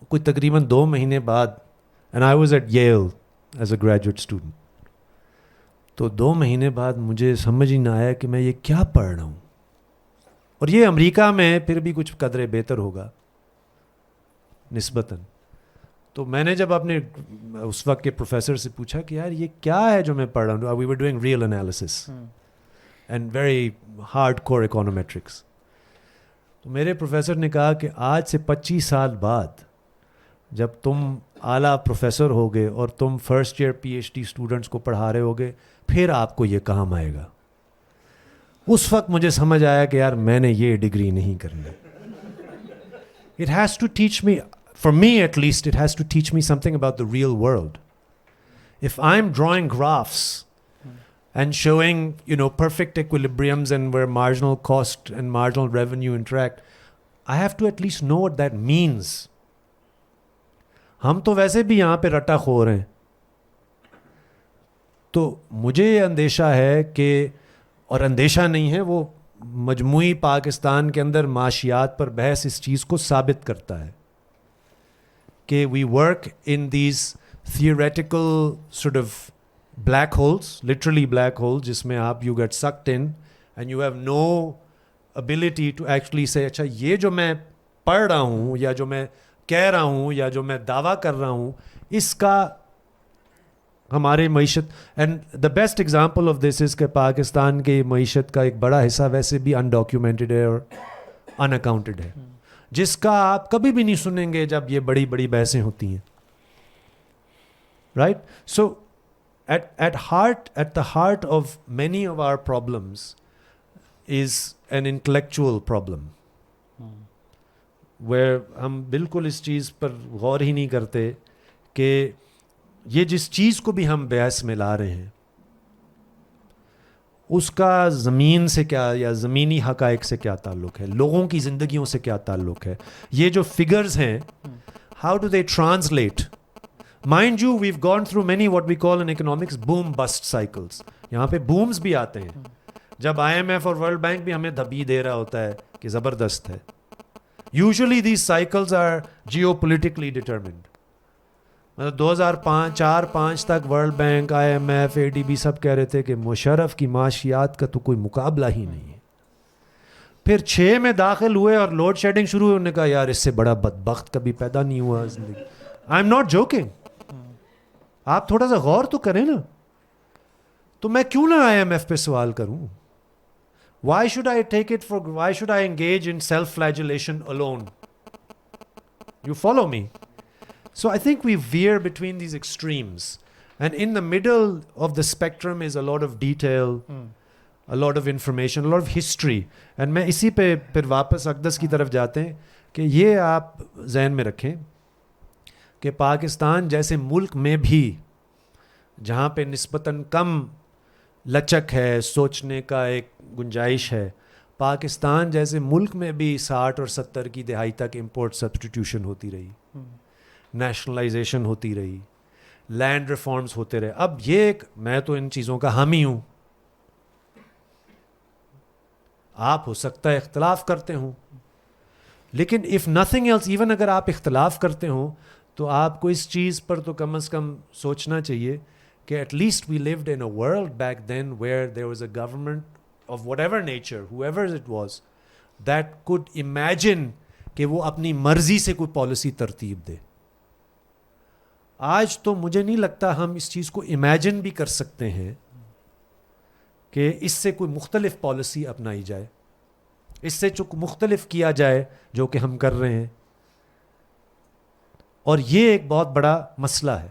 کوئی تقریباً 2 مہینے بعد، and I was at Yale as a graduate student, تو 2 مہینے بعد مجھے سمجھ ہی نہ آیا کہ میں یہ کیا پڑھ رہا ہوں. اور یہ امریکہ میں پھر بھی کچھ قدرے بہتر ہوگا نسبتاً. تو میں نے جب اپنے اس وقت کے پروفیسر سے پوچھا کہ یار یہ کیا ہے جو میں پڑھ رہا ہوں، we were doing real analysis and very hard core econometrics. تو میرے پروفیسر نے کہا کہ آج سے 25 سال بعد جب تم اعلیٰ پروفیسر ہوگے اور تم first year P H D students کو پڑھا رہے ہوگے پھر آپ کو یہ کام آئے گا. اس وقت مجھے سمجھ آیا کہ یار میں نے یہ ڈگری نہیں کرنی. It has to teach me, for me at least, it has to teach me something about the real world. If I'm drawing graphs and showing, perfect equilibriums and where marginal cost and marginal revenue interact, I have to at least know what that means. ہم تو ویسے بھی یہاں پہ رٹا خور ہیں. تو مجھے یہ اندیشہ ہے کہ، اور اندیشہ نہیں ہے، وہ مجموعی پاکستان کے اندر معاشیات پر بحث اس چیز کو ثابت کرتا ہے کہ we work in these theoretical sort of black holes, literally black holes, جس میں آپ you get sucked in and you have no ability to actually سے اچھا یہ جو میں پڑھ رہا ہوں یا جو میں کہہ رہا ہوں یا جو میں دعویٰ کر رہا ہوں اس کا ہمارے معیشت. And the best example of this is کہ پاکستان کی معیشت کا ایک بڑا حصہ ویسے بھی انڈاکیومنٹڈ ہے اور ان اکاؤنٹڈ ہے، جس کا آپ کبھی بھی نہیں سنیں گے جب یہ بڑی بڑی بحثیں ہوتی ہیں. Right? So at the heart of many of our problems is an intellectual problem where ہم بالکل اس چیز پر غور ہی نہیں کرتے کہ یہ جس چیز کو بھی ہم بحث میں لا رہے ہیں اس کا زمین سے کیا یا زمینی حقائق سے کیا تعلق ہے، لوگوں کی زندگیوں سے کیا تعلق ہے. یہ جو فگرز ہیں how do they translate? Mind you we've gone through many what we call in economics boom bust cycles. یہاں پہ بومز بھی آتے ہیں جب آئی ایم ایف اور ورلڈ بینک بھی ہمیں دھبی دے رہا ہوتا ہے کہ زبردست ہے. Usually these cycles are geo politically determined. مطلب 2004-5 تک world bank, I M F, A D B سب کہہ رہے تھے کہ مشرف کی معاشیات کا تو کوئی مقابلہ ہی نہیں ہے. پھر 6 میں داخل ہوئے اور لوڈ شیڈنگ شروع ہوئی، انہوں نے کہا یار اس سے بڑا بدبخت کبھی پیدا نہیں ہوا زندگی. I am not joking. آپ تھوڑا سا غور تو کریں نا. تو میں کیوں نہ آئی ایم ایف پہ سوال کروں؟ Why should I take it for, why should I engage in self-flagellation alone? You follow me? So I think we veer between these extremes. And in the middle of the spectrum is a lot of detail, a lot of information, a lot of history. And میں اسی پہ پھر واپس اقدس کی طرف جاتے ہیں کہ یہ آپ ذہن میں رکھیں کہ پاکستان جیسے ملک میں بھی جہاں پہ نسبتاً کم لچک ہے، سوچنے کا ایک گنجائش ہے، پاکستان جیسے ملک میں بھی 60 اور 70 کی دہائی تک امپورٹ سبسٹیٹیوشن ہوتی رہی, نیشنلائزیشن ہوتی رہی, لینڈ ریفارمز ہوتے رہے. اب یہ ایک, میں تو ان چیزوں کا حامی ہوں, آپ ہو سکتا ہے اختلاف کرتے ہوں, لیکن اف نتھنگ ایلس, ایون اگر آپ اختلاف کرتے ہوں تو آپ کو اس چیز پر تو کم از کم سوچنا چاہیے کہ at least we lived in a world back then where there was a government of whatever nature, however it was, that could imagine کہ وہ اپنی مرضی سے کوئی پالیسی ترتیب دے. آج تو مجھے نہیں لگتا ہم اس چیز کو امیجن بھی کر سکتے ہیں کہ اس سے کوئی مختلف پالیسی اپنائی جائے, اس سے جو مختلف کیا جائے جو کہ ہم کر رہے ہیں. اور یہ ایک بہت بڑا مسئلہ ہے.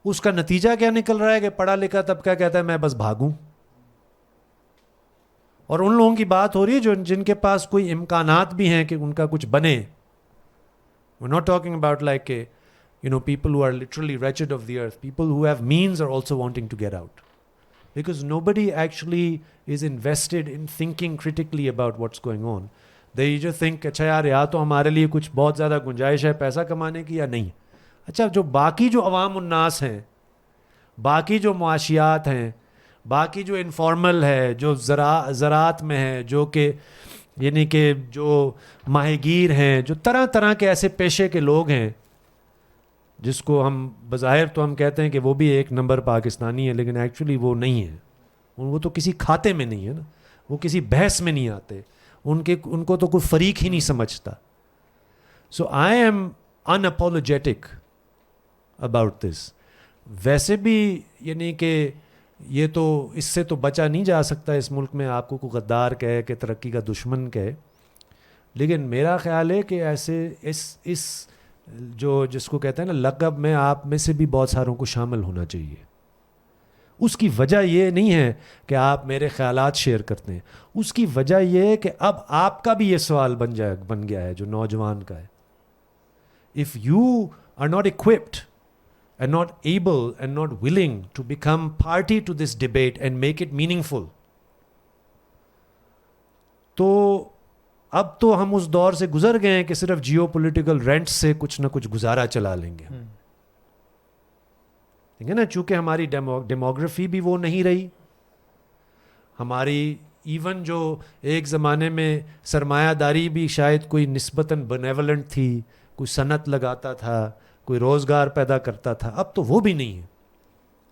اس کا نتیجہ کیا نکل رہا ہے کہ پڑھا لکھا طبقہ کہتا ہے میں بس بھاگوں, اور ان لوگوں کی بات ہو رہی ہے جن کے پاس کوئی امکانات بھی ہیں کہ ان کا کچھ بنے. We're not talking about like people who are literally wretched of the earth. People who have means are also wanting to get out. Because nobody actually is invested in thinking critically about what's going on. They just think, اچھا یار یا تو ہمارے لیے کچھ بہت زیادہ گنجائش ہے پیسہ کمانے کی یا نہیں. اچھا جو باقی جو عوام الناس ہیں, باقی جو معاشیات ہیں, باقی جو انفارمل ہے, جو زراعت میں ہے, جو کہ یعنی کہ جو ماہی گیر ہیں, جو طرح طرح کے ایسے پیشے کے لوگ ہیں جس کو ہم بظاہر تو ہم کہتے ہیں کہ وہ بھی ایک نمبر پاکستانی ہے, لیکن ایکچولی وہ نہیں ہے. وہ تو کسی کھاتے میں نہیں ہے نا, وہ کسی بحث میں نہیں آتے, ان کو تو کوئی فریق ہی نہیں سمجھتا. سو آئی ایم اناپولوجیٹک اباؤٹ دس. ویسے بھی یعنی کہ یہ تو اس سے تو بچا نہیں جا سکتا اس ملک میں, آپ کو کوئی غدار کہے کہ ترقی کا دشمن کہے, لیکن میرا خیال ہے کہ ایسے اس جو جس کو کہتے ہیں نا لقب میں آپ میں سے بھی بہت ساروں کو شامل ہونا چاہیے. اس کی وجہ یہ نہیں ہے کہ آپ میرے خیالات شیئر کرتے ہیں, اس کی وجہ یہ ہے کہ اب آپ کا بھی یہ سوال بن گیا ہے جو نوجوان کا ہے. If you are not equipped and not able and not willing to become party to this debate and make it meaningful, تو اب تو ہم اس دور سے گزر گئے ہیں کہ صرف جیو پولیٹیکل رینٹ سے کچھ نہ کچھ گزارا چلا لیں گے. ٹھیک ہے نا, چونکہ ہماری ڈیموگرافی بھی وہ نہیں رہی, ہماری ایون جو ایک زمانے میں سرمایہ داری بھی شاید کوئی نسبتاً بینیولنٹ تھی, کوئی صنعت لگاتا تھا, کوئی روزگار پیدا کرتا تھا, اب تو وہ بھی نہیں ہے.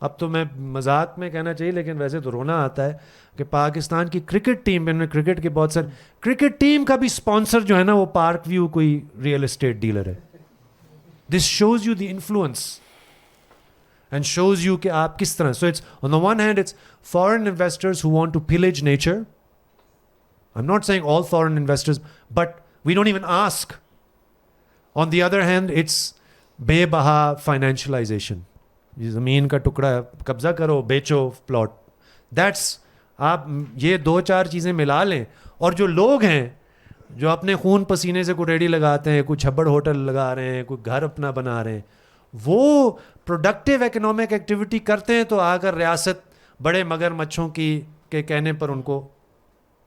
اب تو میں مذاق میں کہنا چاہیے لیکن ویسے تو رونا آتا ہے کہ پاکستان کی کرکٹ ٹیم میں کرکٹ کے بہت سارے کرکٹ ٹیم کا بھی اسپانسر جو ہے نا وہ پارک ویو کوئی ریئل اسٹیٹ ڈیلر ہے. This shows you the influence and shows you کہ آپ کس طرح. So it's on the one hand it's foreign investors who want to pledge nature. I'm not seeing all foreign investors but we don't even ask. On the other hand it's بے بہا فائنینشلائزیشن. زمین کا ٹکڑا قبضہ کرو, بیچو plot. That's, آپ یہ دو چار چیزیں ملا لیں, اور جو لوگ ہیں جو اپنے خون پسینے سے کوئی ریڈی لگاتے ہیں, کوئی چھبڑ ہوٹل لگا رہے ہیں, کوئی گھر اپنا بنا رہے ہیں, وہ پروڈکٹیو اکنامک ایکٹیویٹی کرتے ہیں تو آ کر ریاست بڑے مگر مچھوں کے کہنے پر ان کو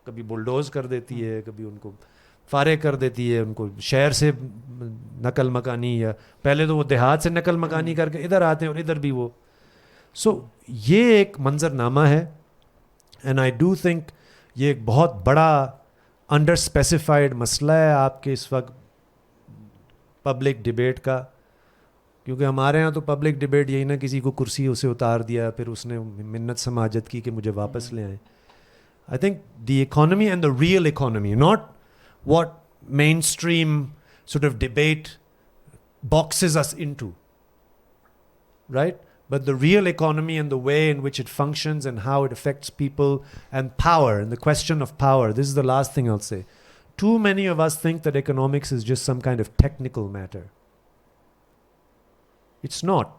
کبھی بلڈوز کر دیتی ہے, کبھی ان کو فارغ کر دیتی ہے, ان کو شہر سے نقل مکانی, یا پہلے تو وہ دیہات سے نقل مکانی کر کے ادھر آتے ہیں اور ادھر بھی وہ. سو یہ ایک منظر نامہ ہے, اینڈ آئی ڈو تھنک یہ ایک بہت بڑا انڈر اسپیسیفائڈ مسئلہ ہے آپ کے اس وقت پبلک ڈبیٹ کا. کیونکہ ہمارے ہاں تو پبلک ڈبیٹ یہی نا, کسی کو کرسی اسے اتار دیا, پھر اس نے منت سماجت کی کہ مجھے واپس لے آئیں. I think the economy and the real economy, not what mainstream sort of debate boxes us into, right? But the real economy and the way in which it functions and how it affects people and power, and the question of power. This is the last thing I'll say. Too many of us think that economics is just some kind of technical matter. It's not.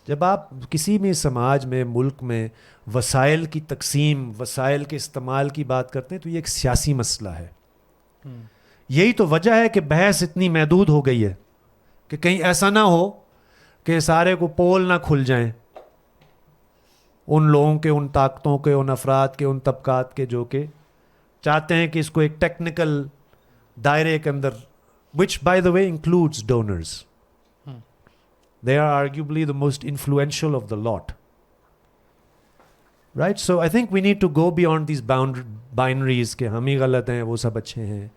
جب آپ کسی بھی سماج میں, ملک میں وسائل کی تقسیم, وسائل کے استعمال کی بات کرتے ہیں تو یہ ایک سیاسی مسئلہ ہے. یہی تو وجہ ہے کہ بحث اتنی محدود ہو گئی ہے کہ کہیں ایسا نہ ہو کہ سارے کو پول نہ کھل جائیں ان لوگوں کے, ان طاقتوں کے, ان افراد کے, ان طبقات کے جو کہ چاہتے ہیں کہ اس کو ایک ٹیکنیکل دائرے کے اندر, which by the way includes donors. They are arguably the most influential of the lot. Right? So I think we need to go beyond these binaries کہ ہم ہی غلط ہیں وہ سب اچھے ہیں,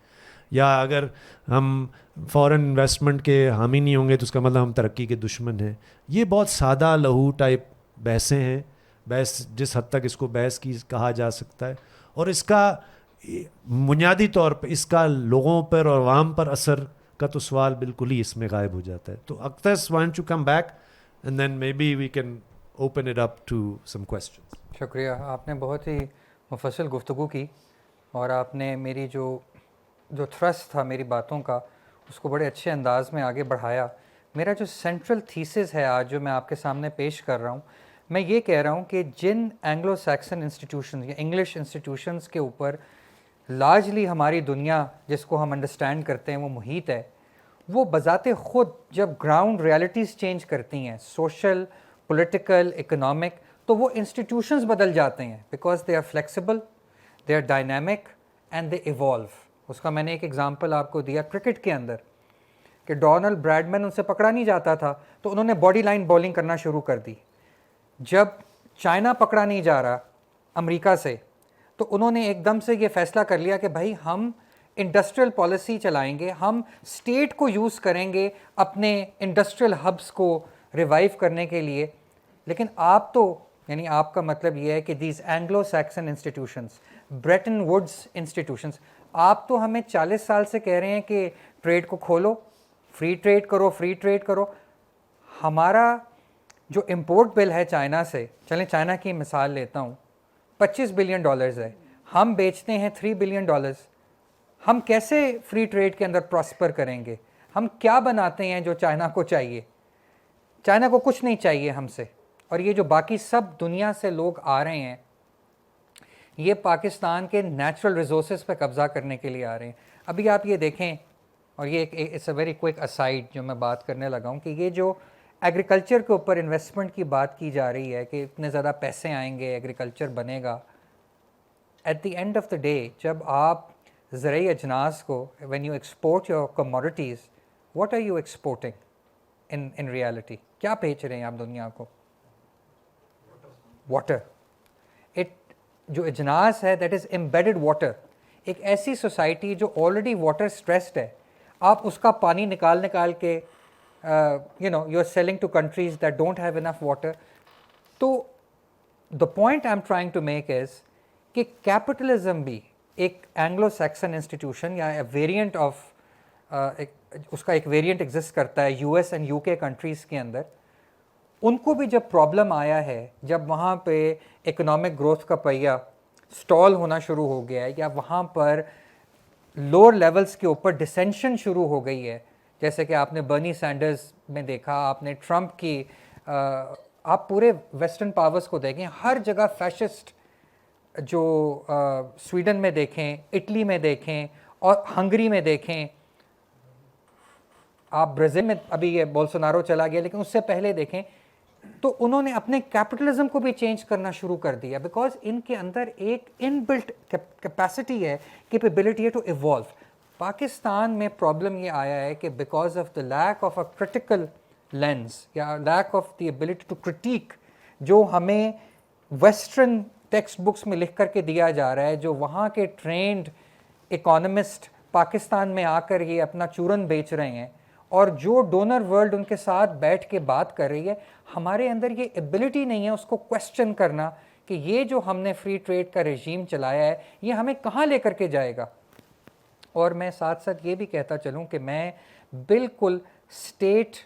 یا اگر ہم فورن انویسٹمنٹ کے حامی نہیں ہوں گے تو اس کا مطلب ہم ترقی کے دشمن ہیں. یہ بہت سادہ لہو ٹائپ بحثیں ہیں, بحث جس حد تک اس کو بحث کی کہا جا سکتا ہے, اور اس کا بنیادی طور پہ اس کا لوگوں پر اور عوام پر اثر کا تو سوال بالکل ہی اس میں غائب ہو جاتا ہے. تو اقتص want to come back and then maybe we can open it up to some questions. شکریہ, آپ نے بہت ہی مفصل گفتگو کی, اور آپ نے میری جو تھرسٹ تھا میری باتوں کا اس کو بڑے اچھے انداز میں آگے بڑھایا. میرا جو سینٹرل تھیسس ہے آج جو میں آپ کے سامنے پیش کر رہا ہوں, میں یہ کہہ رہا ہوں کہ جن اینگلو سیکسن انسٹیٹیوشنز یا انگلش انسٹیٹیوشنز کے اوپر لارجلی ہماری دنیا جس کو ہم انڈرسٹینڈ کرتے ہیں وہ محیط ہے, وہ بذات خود جب گراؤنڈ ریالٹیز چینج کرتی ہیں, سوشل, پولیٹیکل, اکنامک, تو وہ انسٹیٹیوشنز بدل جاتے ہیں, because they are flexible, they are dynamic and they evolve. اس کا میں نے ایک ایگزامپل آپ کو دیا کرکٹ کے اندر کہ ڈونلڈ براڈمین ان سے پکڑا نہیں جاتا تھا تو انہوں نے باڈی لائن بولنگ کرنا شروع کر دی. جب چائنا پکڑا نہیں جا رہا امریکہ سے تو انہوں نے ایک دم سے یہ فیصلہ کر لیا کہ بھائی ہم انڈسٹریل پالیسی چلائیں گے, ہم اسٹیٹ کو یوز کریں گے اپنے انڈسٹریل ہبس کو ریوائیو کرنے کے لیے. لیکن آپ تو یعنی آپ کا مطلب یہ ہے کہ these Anglo Saxon institutions, Britain woods institutions, آپ تو ہمیں 40 سال سے کہہ رہے ہیں کہ ٹریڈ کو کھولو, فری ٹریڈ کرو, فری ٹریڈ کرو. ہمارا جو امپورٹ بل ہے چائنا سے, چلیں چائنا کی مثال لیتا ہوں, $25 بلین ہے, ہم بیچتے ہیں $3 بلین. ہم کیسے فری ٹریڈ کے اندر پراسپر کریں گے؟ ہم کیا بناتے ہیں جو چائنا کو چاہیے؟ چائنا کو کچھ نہیں چاہیے ہم سے. اور یہ جو باقی سب دنیا سے لوگ آ رہے ہیں یہ پاکستان کے نیچرل ریسورسز پہ قبضہ کرنے کے لیے آ رہے ہیں. ابھی آپ یہ دیکھیں, اور یہ it's a very quick aside جو میں بات کرنے لگا ہوں, کہ یہ جو ایگریکلچر کے اوپر انویسٹمنٹ کی بات کی جا رہی ہے کہ اتنے زیادہ پیسے آئیں گے, ایگریکلچر بنے گا. At the end of the day جب آپ زرعی اجناس کو, when you export your commodities, what are you exporting in reality? کیا بیچ رہے ہیں آپ دنیا کو؟ واٹر. جو اجناس ہے دیٹ از امبیڈڈ واٹر. ایک ایسی سوسائٹی جو آلریڈی واٹر اسٹریسڈ ہے, آپ اس کا پانی نکال کے you are selling to countries that don't have enough water. تو the point I am trying to make is کہ کیپٹلزم بھی ایک اینگلو سیکسن انسٹیٹیوشن یا ویریئنٹ آف اس کا ایک ویریئنٹ ایگزسٹ کرتا ہے U S and U K countries کے اندر. ان کو بھی جب پرابلم آیا ہے, جب وہاں پہ اکنامک گروتھ کا پہیہ سٹال ہونا شروع ہو گیا ہے, یا وہاں پر لوور لیولز کے اوپر ڈسینشن شروع ہو گئی ہے, جیسے کہ آپ نے برنی سینڈرز میں دیکھا, آپ نے ٹرمپ کی, آپ پورے ویسٹرن پاورز کو دیکھیں, ہر جگہ فیشسٹ, جو سویڈن میں دیکھیں, اٹلی میں دیکھیں, اور ہنگری میں دیکھیں, آپ برازیل میں ابھی یہ بولسونارو چلا گیا لیکن اس سے پہلے دیکھیں, تو انہوں نے اپنے کیپٹلزم کو بھی چینج کرنا شروع کر دیا, بیکاز ان کے اندر ایک ان بلٹ کیپیسٹی ہے, کیپیبلٹی ہے ٹو ایوالو. پاکستان میں پرابلم یہ آیا ہے کہ because of the lack of a critical lens یا lack of the ability to critique, جو ہمیں ویسٹرن ٹیکسٹ بکس میں لکھ کر کے دیا جا رہا ہے, جو وہاں کے ٹرینڈ اکانومسٹ پاکستان میں آ کر یہ اپنا چورن بیچ رہے ہیں, اور جو ڈونر ورلڈ ان کے ساتھ بیٹھ کے بات کر رہی ہے, ہمارے اندر یہ ایبلٹی نہیں ہے اس کو کویسچن کرنا کہ یہ جو ہم نے فری ٹریڈ کا رژیم چلایا ہے یہ ہمیں کہاں لے کر کے جائے گا. اور میں ساتھ ساتھ یہ بھی کہتا چلوں کہ میں بالکل اسٹیٹ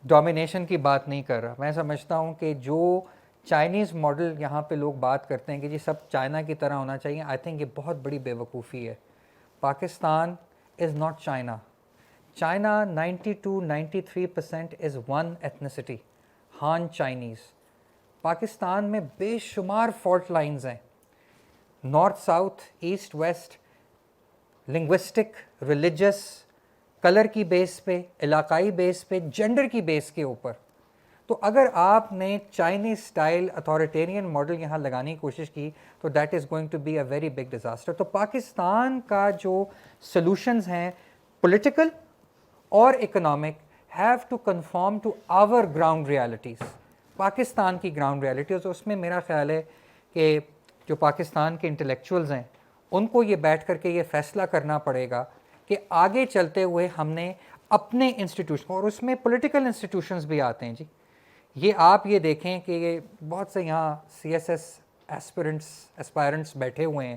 ڈومینیشن کی بات نہیں کر رہا. میں سمجھتا ہوں کہ جو چائنیز ماڈل یہاں پہ لوگ بات کرتے ہیں کہ جی سب چائنا کی طرح ہونا چاہیے, آئی تھنک یہ بہت بڑی بے وقوفی ہے. Pakistan is not China. China 92-93% is one ethnicity, Han Chinese. Pakistan میں بے شمار فالٹ لائنز ہیں, north south, east west, linguistic, religious, colour کی بیس پہ, علاقائی بیس پہ, جینڈر کی بیس کے اوپر. تو اگر آپ نے چائنیز اسٹائل اتھارٹیرین ماڈل یہاں لگانے کی کوشش کی تو that is going to be a very big disaster. تو پاکستان کا جو سلوشنز ہیں پولیٹیکل اور economic have to conform to our ground realities, Pakistan کی گراؤنڈ ریالٹیز. اس میں میرا خیال ہے کہ جو پاکستان کے انٹلیکچوئلز ہیں ان کو یہ بیٹھ کر کے یہ فیصلہ کرنا پڑے گا کہ آگے چلتے ہوئے ہم نے اپنے انسٹیٹیوشن, اور اس میں پولیٹیکل انسٹیٹیوشنز بھی آتے ہیں جی. یہ آپ یہ دیکھیں کہ یہ بہت سے یہاں سی ایس ایس اسپائرنٹس بیٹھے ہوئے ہیں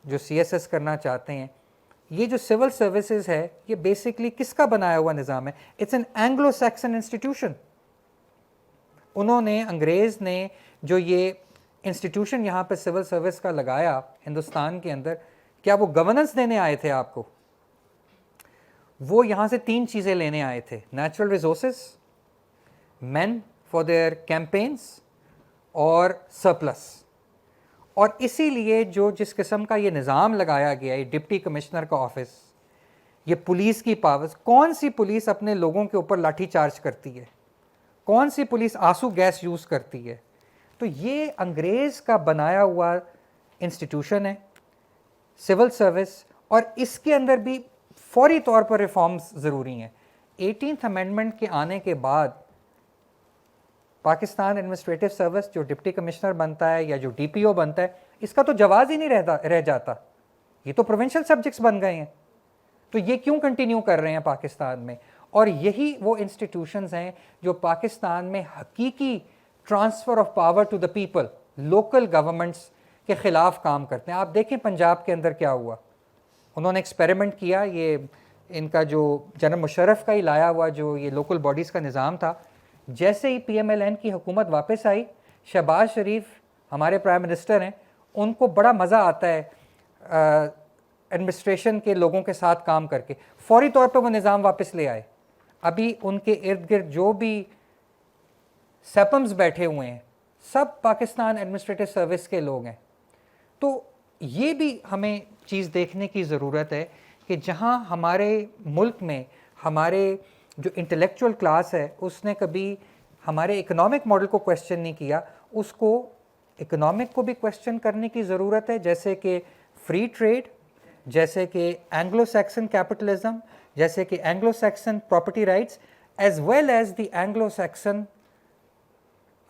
جو سی ایس ایس کرنا چاہتے ہیں. یہ جو سول سروسز ہے یہ بیسکلی کس کا بنایا ہوا نظام ہے؟ It's an Anglo Saxon institution. انہوں نے, انگریز نے جو یہ انسٹیٹیوشن یہاں پہ سول سروس کا لگایا ہندوستان کے اندر, کیا وہ گورننس دینے آئے تھے آپ کو؟ وہ یہاں سے 3 چیزیں لینے آئے تھے: natural resources, men for their campaigns, اور سرپلس. اور اسی لیے جس قسم کا یہ نظام لگایا گیا ہے, ڈپٹی کمشنر کا آفس, یہ پولیس کی پاورز, کون سی پولیس اپنے لوگوں کے اوپر لاٹھی چارج کرتی ہے؟ کون سی پولیس آنسو گیس یوز کرتی ہے؟ تو یہ انگریز کا بنایا ہوا انسٹیٹیوشن ہے سول سروس, اور اس کے اندر بھی فوری طور پر ریفارمز ضروری ہیں. 18th امینڈمنٹ کے آنے کے بعد پاکستان ایڈمنسٹریٹو سروس جو ڈپٹی کمشنر بنتا ہے یا جو ڈی پی او بنتا ہے, اس کا تو جواز ہی نہیں رہ جاتا. یہ تو پروونشل سبجیکٹس بن گئے ہیں. تو یہ کیوں کنٹینیو کر رہے ہیں پاکستان میں؟ اور یہی وہ انسٹیٹیوشنز ہیں جو پاکستان میں حقیقی transfer of power to the people, local governments کے خلاف کام کرتے ہیں. آپ دیکھیں پنجاب کے اندر کیا ہوا. انہوں نے ایکسپیریمنٹ کیا, یہ ان کا جو جنرل مشرف کا ہی لایا ہوا جو یہ لوکل باڈیز کا نظام تھا, جیسے ہی پی ایم ایل این کی حکومت واپس آئی, شہباز شریف ہمارے پرائم منسٹر ہیں, ان کو بڑا مزہ آتا ہے ایڈمنسٹریشن کے لوگوں کے ساتھ کام کر کے. فوری طور پہ وہ نظام واپس لے آئے. ابھی ان کے ارد گرد جو بھی سیپمز بیٹھے ہوئے ہیں سب پاکستان ایڈمنسٹریٹو سروس کے لوگ ہیں. تو یہ بھی ہمیں چیز دیکھنے کی ضرورت ہے کہ جہاں ہمارے ملک میں ہمارے جو انٹلیکچوئل کلاس ہے اس نے کبھی ہمارے اکنامک ماڈل کو کویسچن نہیں کیا, اس کو اکنامک کو بھی کویسچن کرنے کی ضرورت ہے, جیسے کہ فری ٹریڈ, جیسے کہ اینگلو سیکسن کیپٹلزم, جیسے کہ Anglo Saxon property rights, as well as the Anglo Saxon,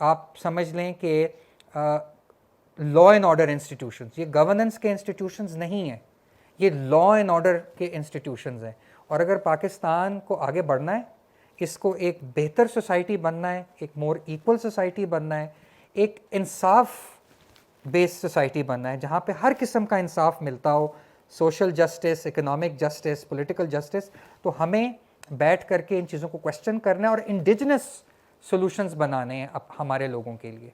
آپ سمجھ لیں کہ لا اینڈ آرڈر انسٹیٹیوشنز. یہ گورننس کے انسٹیٹیوشنز نہیں ہیں, یہ لا اینڈ آرڈر کے انسٹیٹیوشنز ہیں. اور اگر پاکستان کو آگے بڑھنا ہے, اس کو ایک بہتر سوسائٹی بننا ہے, ایک مور ایکول سوسائٹی بننا ہے, ایک انصاف بیس سوسائٹی بننا ہے جہاں پہ ہر قسم کا انصاف ملتا ہو, social justice, economic justice, political justice, تو ہمیں بیٹھ کر کے ان چیزوں کو کویسچن کرنا ہے اور انڈیجنس سولوشنز بنانے ہیں ہمارے لوگوں کے لیے.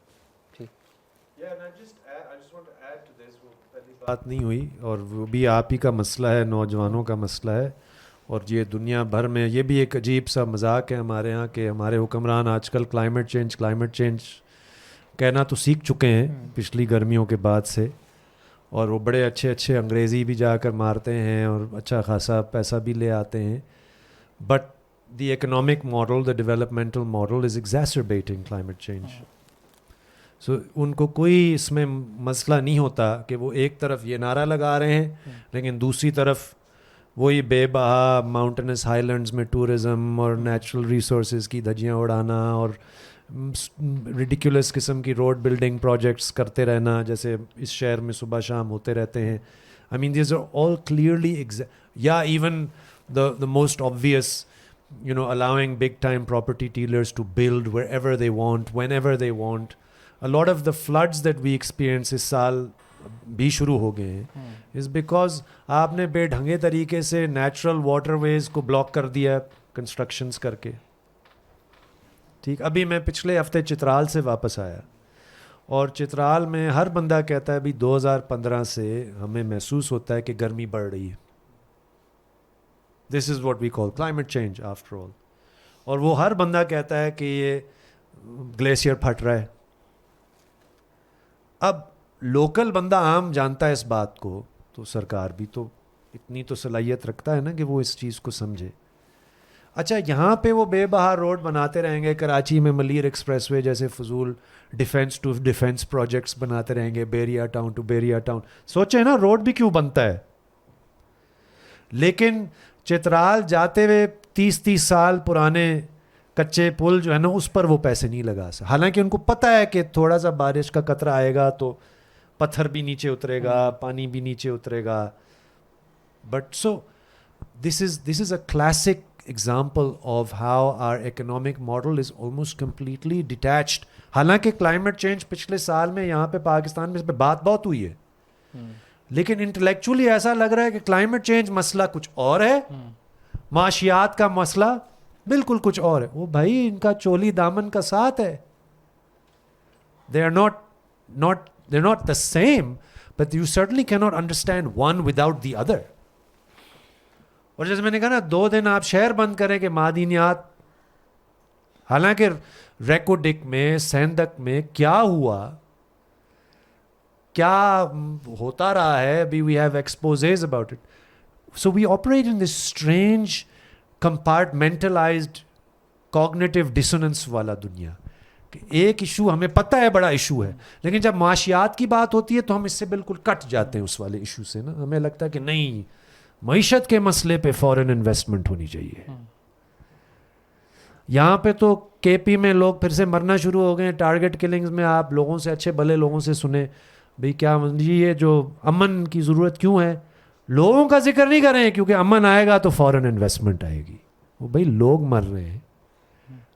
جی بات نہیں ہوئی, اور وہ بھی آپ ہی کا مسئلہ ہے, نوجوانوں کا مسئلہ ہے, اور یہ دنیا بھر میں یہ بھی ایک عجیب سا مذاق ہے ہمارے ہاں کہ ہمارے حکمران آج کل کلائمیٹ چینج کہنا تو سیکھ چکے ہیں پچھلی گرمیوں کے بعد سے, اور وہ بڑے اچھے انگریزی بھی جا کر مارتے ہیں اور اچھا خاصا پیسہ بھی لے آتے ہیں. But the economic model, the developmental model is exacerbating climate change. So ان کو کوئی اس میں مسئلہ نہیں ہوتا کہ وہ ایک طرف یہ نعرہ لگا رہے ہیں لیکن دوسری طرف وہی بے بہا ماؤنٹینس ہائی لینڈز میں ٹورزم اور نیچرل ریسورسز کی دھجیاں اڑانا اور ریڈیکولس قسم کی روڈ بلڈنگ پروجیکٹس کرتے رہنا جیسے اس شہر میں صبح شام ہوتے رہتے ہیں. I mean these are all clearly یا even the most obvious, allowing big time property dealers to build wherever they want, whenever they want. A lot of the floods that we experience اس سال بھی شروع ہو گئے ہیں is because آپ نے بے ڈھنگے طریقے سے نیچرل واٹر ویز کو بلاک کر دیا کنسٹرکشنز کر کے. ٹھیک, ابھی میں پچھلے ہفتے چترال سے واپس آیا اور چترال میں ہر بندہ کہتا ہے ابھی 2015 سے ہمیں محسوس ہوتا ہے کہ گرمی بڑھ رہی ہے. This is what we call climate change after all. اور وہ ہر بندہ کہتا ہے کہ یہ گلیشیئر پھٹ رہا ہے. اب لوکل بندہ عام جانتا ہے اس بات کو, تو سرکار بھی تو اتنی تو صلاحیت رکھتا ہے نا کہ وہ اس چیز کو سمجھے. اچھا یہاں پہ وہ بے بہار روڈ بناتے رہیں گے, کراچی میں ملیر ایکسپریس وے جیسے فضول ڈیفینس ٹو ڈیفینس پروجیکٹس بناتے رہیں گے, بیریا ٹاؤن ٹو بیریا ٹاؤن. سوچیں نا روڈ بھی کیوں بنتا ہے, لیکن چترال جاتے ہوئے 30 سال پرانے کچے پل جو ہے نا اس پر وہ پیسے نہیں لگا سکتے, حالانکہ ان کو پتہ ہے کہ تھوڑا سا بارش کا قطرہ آئے گا تو پتھر بھی نیچے اترے گا, پانی بھی نیچے اترے گا. But so this is a classic example of how our economic model is almost completely detached. حالانکہ climate change پچھلے سال میں یہاں پہ پاکستان میں اس پہ بات بہت ہوئی ہے, لیکن انٹلیکچولی ایسا لگ رہا ہے کہ climate change مسئلہ کچھ اور ہے, معاشیات کا مسئلہ بالکل کچھ اور ہے. وہ بھائی ان کا چولی دامن کا ساتھ ہے. they're not the same, but you certainly cannot understand one without the other. اور جیسے میں نے کہا نا 2 دن آپ شہر بند کریں کہ معدنیات, حالانکہ ریکوڈک میں سیندک میں کیا ہوا, کیا ہوتا رہا ہے, ابھی we have exposes about it. So we operate in this strange compartmentalized cognitive dissonance والا دنیا. ایک ایشو ہمیں پتہ ہے بڑا ایشو ہے, لیکن جب معاشیات کی بات ہوتی ہے تو ہم اس سے بالکل کٹ جاتے ہیں اس والے ایشو سے نا. ہمیں لگتا ہے کہ نہیں, معیشت کے مسئلے پہ فورن انویسٹمنٹ ہونی چاہیے. یہاں پہ تو کے پی میں لوگ پھر سے مرنا شروع ہو گئے ہیں ٹارگٹ کلنگز میں. آپ لوگوں سے, اچھے بھلے لوگوں سے سنیں بھئی کیا یہ جو امن کی ضرورت کیوں ہے, لوگوں کا ذکر نہیں کریں کیونکہ امن آئے گا تو فورن انویسٹمنٹ آئے گی. وہ بھائی لوگ مر رہے ہیں,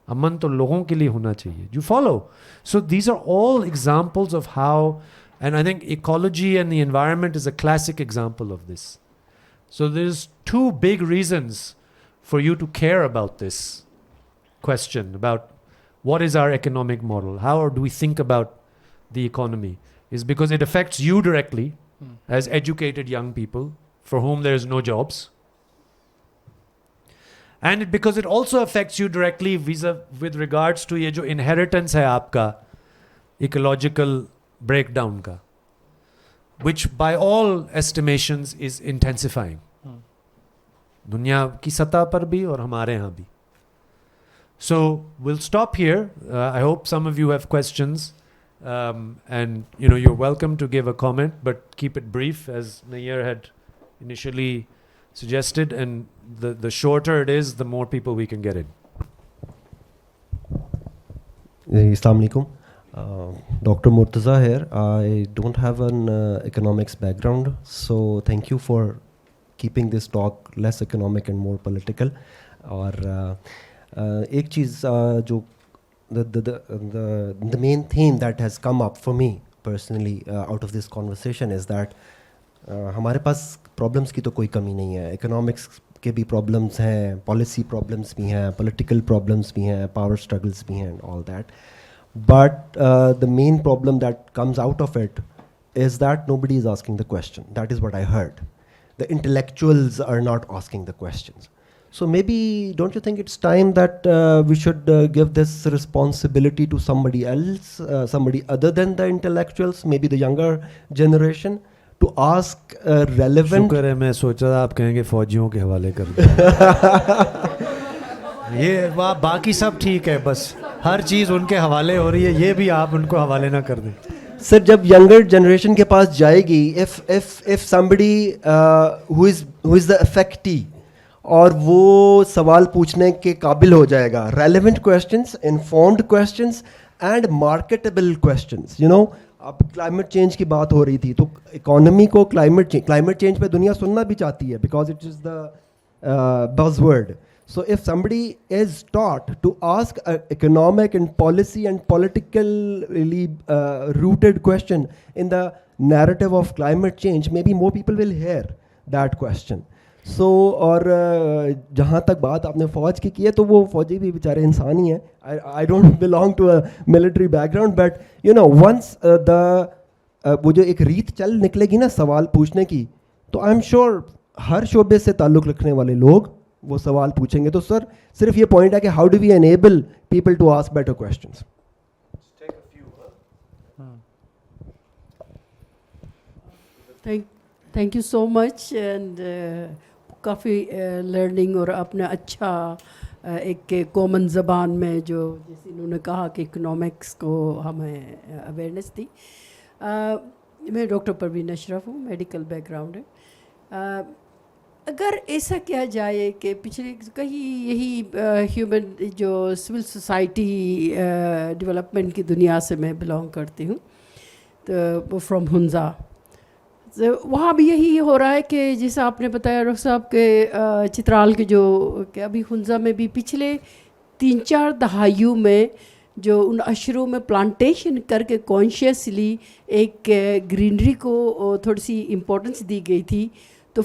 امن تو لوگوں کے لیے ہونا چاہیے. You follow. So these are all examples of how, and I think ecology and the environment is a classic example of this. So there's 2 big reasons for you to care about this question, about what is our economic model, how do we think about the economy, is because it affects you directly as educated young people for whom there is no jobs, and because it also affects you directly with regards to ye jo inheritance hai aapka ecological breakdown ka, which by all estimations is intensifying. دنیا کی سطح پر بھی اور ہمارے ہاں بھی. So we'll stop here. I hope some of you have questions, and you're welcome to give a comment, but keep it brief as Nayyar had initially suggested, and the shorter it is, the more people we can get in. Assalamu alaikum. Dr. Murtaza here. I don't have an economics background, so thank you for keeping this talk less economic and more political. اور ایک چیز جو the main theme that has come up for me personally out of this conversation is that ہمارے پاس problems کی تو کوئی کمی نہیں ہے. economics کے بھی problems ہیں, policy problems بھی ہیں, political problems بھی ہیں, power struggles بھی ہیں, and all that. But the main problem that comes out of it is that nobody is asking the question. That is what I heard. The intellectuals are not asking the questions. So maybe don't you think it's time that we should give this responsibility to somebody else, somebody other than the intellectuals, maybe the younger generation, to ask relevant. شکر ہے, میں سوچ رہا تھا آپ کہیں گے فوجیوں کے حوالے کر دیں. یہ باقی سب ٹھیک ہے, بس ہر چیز ان کے حوالے ہو رہی ہے, یہ بھی آپ ان کو حوالے نہ کر دیں. سر جب ینگر جنریشن کے پاس جائے گی, if somebody who is the affectee, اور وہ سوال پوچھنے کے قابل ہو جائے گا, relevant questions, informed questions and marketable questions. اب کلائمیٹ چینج کی بات ہو رہی تھی, تو اکانومی کو کلائمیٹ چینج پہ دنیا سننا بھی چاہتی ہے because it is the buzzword. So if somebody is taught to ask an economic and policy and politically rooted question in the narrative of climate change, maybe more people will hear that question. So اور جہاں تک بات آپ نے فوج کی ہے, تو وہ فوجی بھی بیچارے انسان ہی ہیں. I don't belong to a military background, but once وہ جو ایک ریت چل نکلے گی نا سوال پوچھنے کی, تو I'm sure ہر شعبے سے تعلق رکھنے والے لوگ وہ سوال پوچھیں گے. تو سر صرف یہ پوائنٹ ہے کہ how do we enable people to ask better questions. Thank you so much. And کافی لرننگ اور آپ نے اچھا ایک کامن زبان میں جو جیسے انہوں نے کہا کہ اکنامکس کو ہمیں اویئرنیس دی. میں ڈاکٹر پروین اشرف ہوں, میڈیکل بیک گراؤنڈ ہے. اگر ایسا کیا جائے کہ پچھلے کہیں یہی ہیومن جو سول سوسائٹی ڈیولپمنٹ کی دنیا سے میں بلانگ کرتی ہوں, تو فرام ہنزا, وہاں بھی یہی ہو رہا ہے کہ جیسا آپ نے بتایا ڈاکٹر صاحب کہ چترال کے جو کہ ابھی ہنزا میں بھی پچھلے 3-4 دہائیوں میں جو ان اشروں میں پلانٹیشن کر کے کانشیسلی ایک گرینری کو تھوڑی سی امپورٹنس دی گئی تھی. تو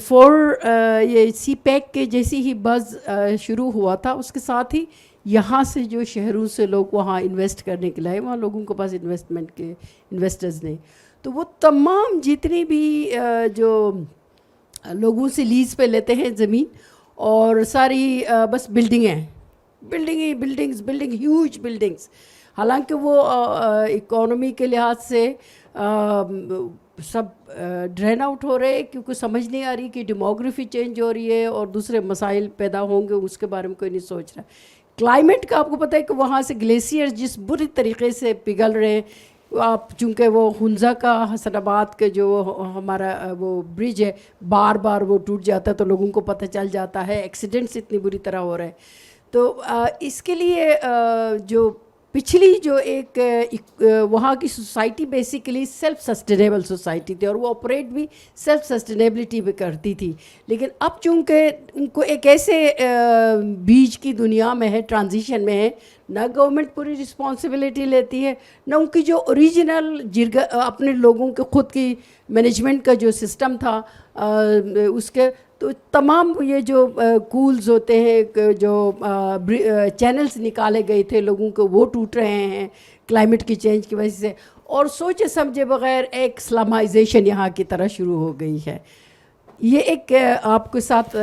یہ سی پیک کے جیسی ہی بز شروع ہوا تھا, اس کے ساتھ ہی یہاں سے جو شہروں سے لوگ وہاں انویسٹ کرنے کے لائے, وہاں لوگوں کے پاس انویسٹمنٹ کے انویسٹرز نے, تو وہ تمام جتنی بھی جو لوگوں سے لیز پہ لیتے ہیں زمین, اور ساری بس بلڈنگ ہیوج بلڈنگس, حالانکہ وہ اکانومی کے لحاظ سے سب ڈرین آؤٹ ہو رہے, کیونکہ سمجھ نہیں آ رہی کہ ڈیموگرافی چینج ہو رہی ہے اور دوسرے مسائل پیدا ہوں گے, اس کے بارے میں کوئی نہیں سوچ رہا. کلائمیٹ کا آپ کو پتہ ہے کہ وہاں سے گلیشیئر جس بری طریقے سے پگھل رہے ہیں, آپ چونکہ وہ ہنزا کا حسن آباد کے جو ہمارا وہ برج ہے بار بار وہ ٹوٹ جاتا ہے تو لوگوں کو پتہ چل جاتا ہے, ایکسیڈنٹس اتنی بری طرح ہو رہے ہیں. تو اس کے لیے جو پچھلی جو ایک وہاں کی society basically self sustainable society تھی, اور وہ آپریٹ بھی سیلف سسٹینیبلٹی پہ کرتی تھی. لیکن اب چونکہ ان کو ایک ایسے بیچ کی دنیا میں ہے, ٹرانزیشن میں ہے, نہ گورنمنٹ پوری رسپانسبلٹی لیتی ہے, نہ ان کی جو اوریجنل اپنے لوگوں کے خود کی مینجمنٹ کا جو سسٹم تھا اس کے, تو تمام یہ جو کولز ہوتے ہیں, جو چینلز نکالے گئے تھے لوگوں کو, وہ ٹوٹ رہے ہیں کلائمیٹ کی چینج کی وجہ سے, اور سوچے سمجھے بغیر ایک اسلامائزیشن یہاں کی طرح شروع ہو گئی ہے. یہ ایک آپ کے ساتھ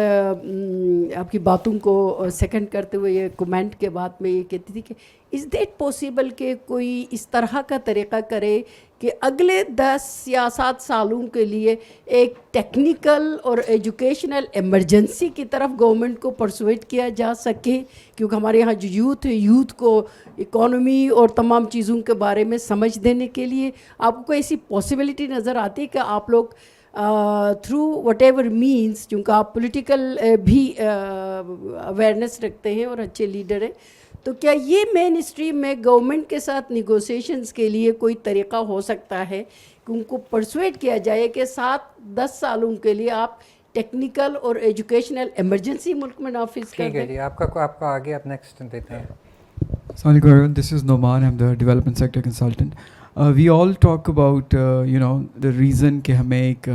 آپ کی باتوں کو سیکنڈ کرتے ہوئے یہ کومنٹ کے بعد میں یہ کہتی تھی کہ از دیٹ پاسبل کہ کوئی اس طرح کا طریقہ کرے کہ اگلے 10 یا 7 سالوں کے لیے ایک ٹیکنیکل اور ایجوکیشنل ایمرجنسی کی طرف گورنمنٹ کو پرسویٹ کیا جا سکے, کیونکہ ہمارے یہاں جو یوتھ ہے, یوتھ کو اکانومی اور تمام چیزوں کے بارے میں سمجھ دینے کے لیے آپ کو ایسی پاسبلٹی نظر آتی ہے کہ آپ لوگ تھرو وٹ ایور مینس, چونکہ آپ پولیٹیکل بھی اویئرنیس رکھتے ہیں اور اچھے لیڈر ہیں, تو کیا یہ مین اسٹریم میں گورنمنٹ کے ساتھ نیگوسیشنز کے لیے کوئی طریقہ ہو سکتا ہے کہ ان کو پرسویٹ کیا جائے کہ 7-10 سالوں کے لیے آپ ٹیکنیکل اور ایجوکیشنل ایمرجنسی ملک میں نافذ کر دیں؟ ٹھیک ہے جی, آپ کا آگے آپ نیکسٹ دیتے ہیں. السلام علیکم everyone, this is Noman, I'm the development sector consultant. We all talk about the reason کہ ہمیں ایک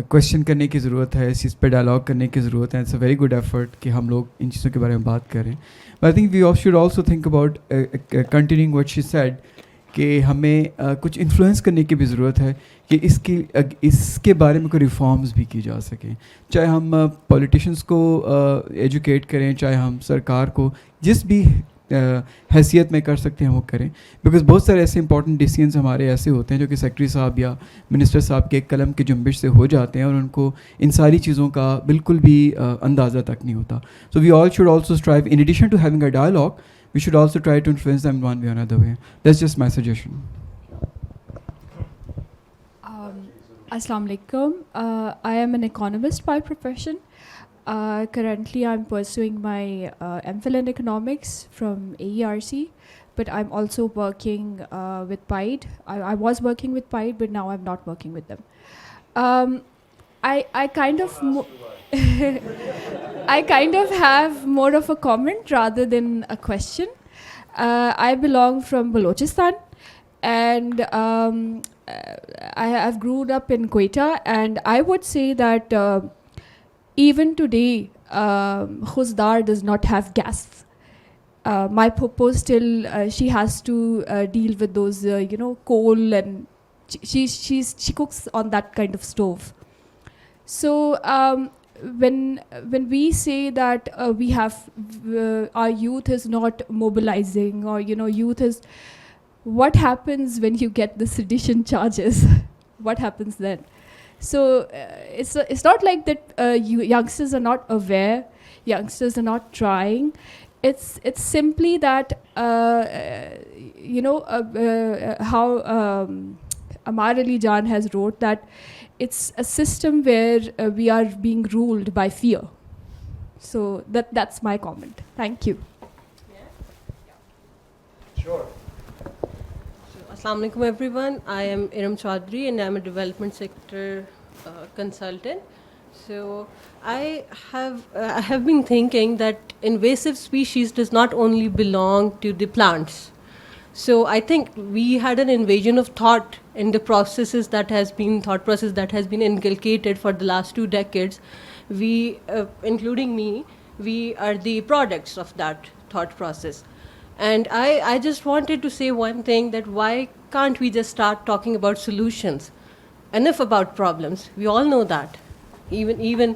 کویشچن کرنے کی ضرورت ہے, اس چیز پہ ڈائلاگ کرنے کی ضرورت ہے. It's a very good effort کہ ہم لوگ ان چیزوں کے بارے میں بات کریں. But I think we should also think about continuing what she said کہ ہمیں کچھ انفلوئنس کرنے کی بھی ضرورت ہے کہ اس کے بارے میں کوئی ریفارمز بھی کی جا سکیں, چاہے ہم پولیٹیشنس کو ایجوکیٹ کریں, چاہے ہم سرکار کو جس بھی حیثیت میں کر سکتے ہیں وہ کریں, بیکاز بہت سارے ایسے امپورٹنٹ ڈیسیزنس ہمارے ایسے ہوتے ہیں جو کہ سیکرٹری صاحب یا منسٹر صاحب کے قلم کی جنبش سے ہو جاتے ہیں اور ان کو ان ساری چیزوں کا بالکل بھی اندازہ تک نہیں ہوتا. So we all should also strive in addition to having a dialogue, we should also try to influence them one way or another way. That's just my suggestion. Assalamu alaikum. I am an economist by profession. Currently I'm pursuing my MPhil in economics from AERC, but I'm also working with PIDE. I was working with PIDE, but now I'm not working with them. I kind of have more of a comment rather than a question. I belong from Balochistan, and I've grown up in Quetta, and I would say that even today Khuzdar does not have gas. My puppo still she has to deal with those coal, and she cooks on that kind of stove. So when we say that we have our youth is not mobilizing, or youth is, what happens when you get the sedition charges? What happens then? So it's not like that youngsters are not aware, youngsters are not trying. it's simply that how Amar Ali Jan has wrote that it's a system where we are being ruled by fear. So that's my comment. Thank you. Assalamu alaikum everyone. I am Iram Chaudhary and I am a development sector consultant. So I have been thinking that invasive species does not only belong to the plants. So I think we had an invasion of thought in the thought process that has been inculcated for the last 2 decades. We, including me, we are the products of that thought process. And I just wanted to say one thing, that why can't we just start talking about solutions? Enough about problems. We all know that. Even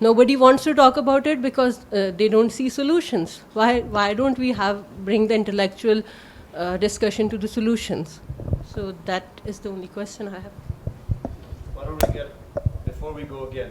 Nobody wants to talk about it because they don't see solutions. Why don't we bring the intellectual discussion to the solutions? So that is the only question I have. Why don't we get, before we go again,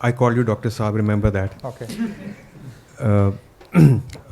I call you Dr. Saab. Remember that. Okay.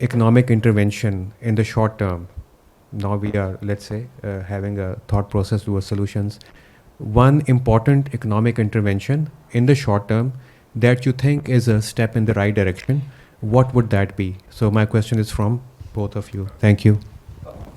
economic intervention in the short term, now we are, let's say, having a thought process towards solutions, one important economic intervention in the short term that you think is a step in the right direction, what would that be? So my question is from both of you. Thank you.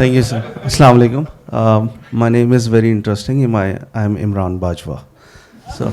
Thank you, sir. Assalamu alaikum. My name is very interesting. I am Imran Bajwa. So.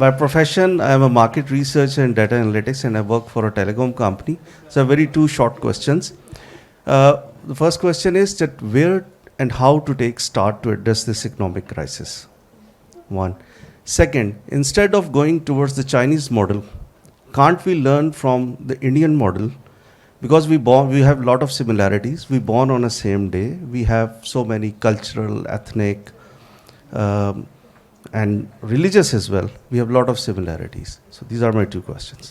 By profession, I am a market researcher and data analytics, and I work for a telecom company. So, very 2 short questions. The first question is that where and how to take start to address this economic crisis. 1. Second, instead of going towards the Chinese model, can't we learn from the Indian model? Because we have a lot of similarities. We born on the same day. We have so many cultural, ethnic, and religious as well. We have a lot of similarities. So these are my 2 questions.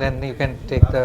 then you can take the,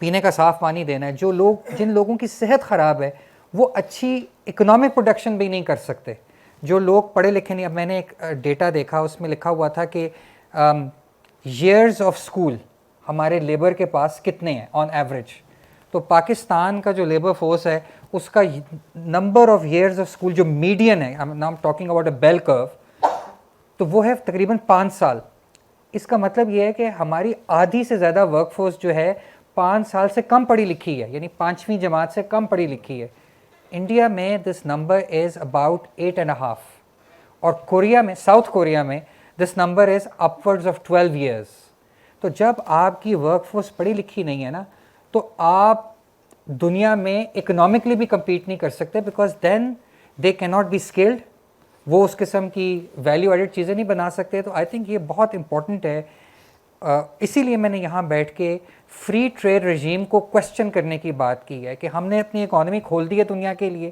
پینے کا صاف پانی دینا ہے. جن لوگوں کی صحت خراب ہے وہ اچھی اکنامک پروڈکشن بھی نہیں کر سکتے. جو لوگ پڑھے لکھے نہیں, اب میں نے ایک ڈیٹا دیکھا, اس میں لکھا ہوا تھا کہ ایئرز آف اسکول ہمارے لیبر کے پاس کتنے ہیں آن ایوریج. تو پاکستان کا جو لیبر فورس ہے اس کا number of years of school جو میڈین ہے, I am talking about a bell curve, تو وہ ہے تقریباً 5 سال. اس کا مطلب یہ ہے کہ ہماری آدھی سے زیادہ ورک فورس جو ہے 5 سال سے کم پڑھی لکھی ہے, یعنی 5ویں جماعت سے کم پڑھی لکھی ہے. انڈیا میں دس نمبر از اباؤٹ 8.5, اور کوریا میں, ساؤتھ کوریا میں this number is upwards of 12 years. تو جب آپ کی ورک فورس پڑھی لکھی نہیں ہے نا, تو آپ دنیا میں اکنامکلی بھی کمپیٹ نہیں کر سکتے, بیکاز دین دے کی ناٹ بی اسکلڈ, وہ اس قسم کی ویلیو ایڈڈ چیزیں نہیں بنا سکتے. تو آئی تھنک یہ بہت امپورٹنٹ ہے. اسی لیے میں نے یہاں بیٹھ کے فری ٹریڈ رجیم کو کویسچن کرنے کی بات کی ہے, کہ ہم نے اپنی اکانومی کھول دی ہے دنیا کے لیے,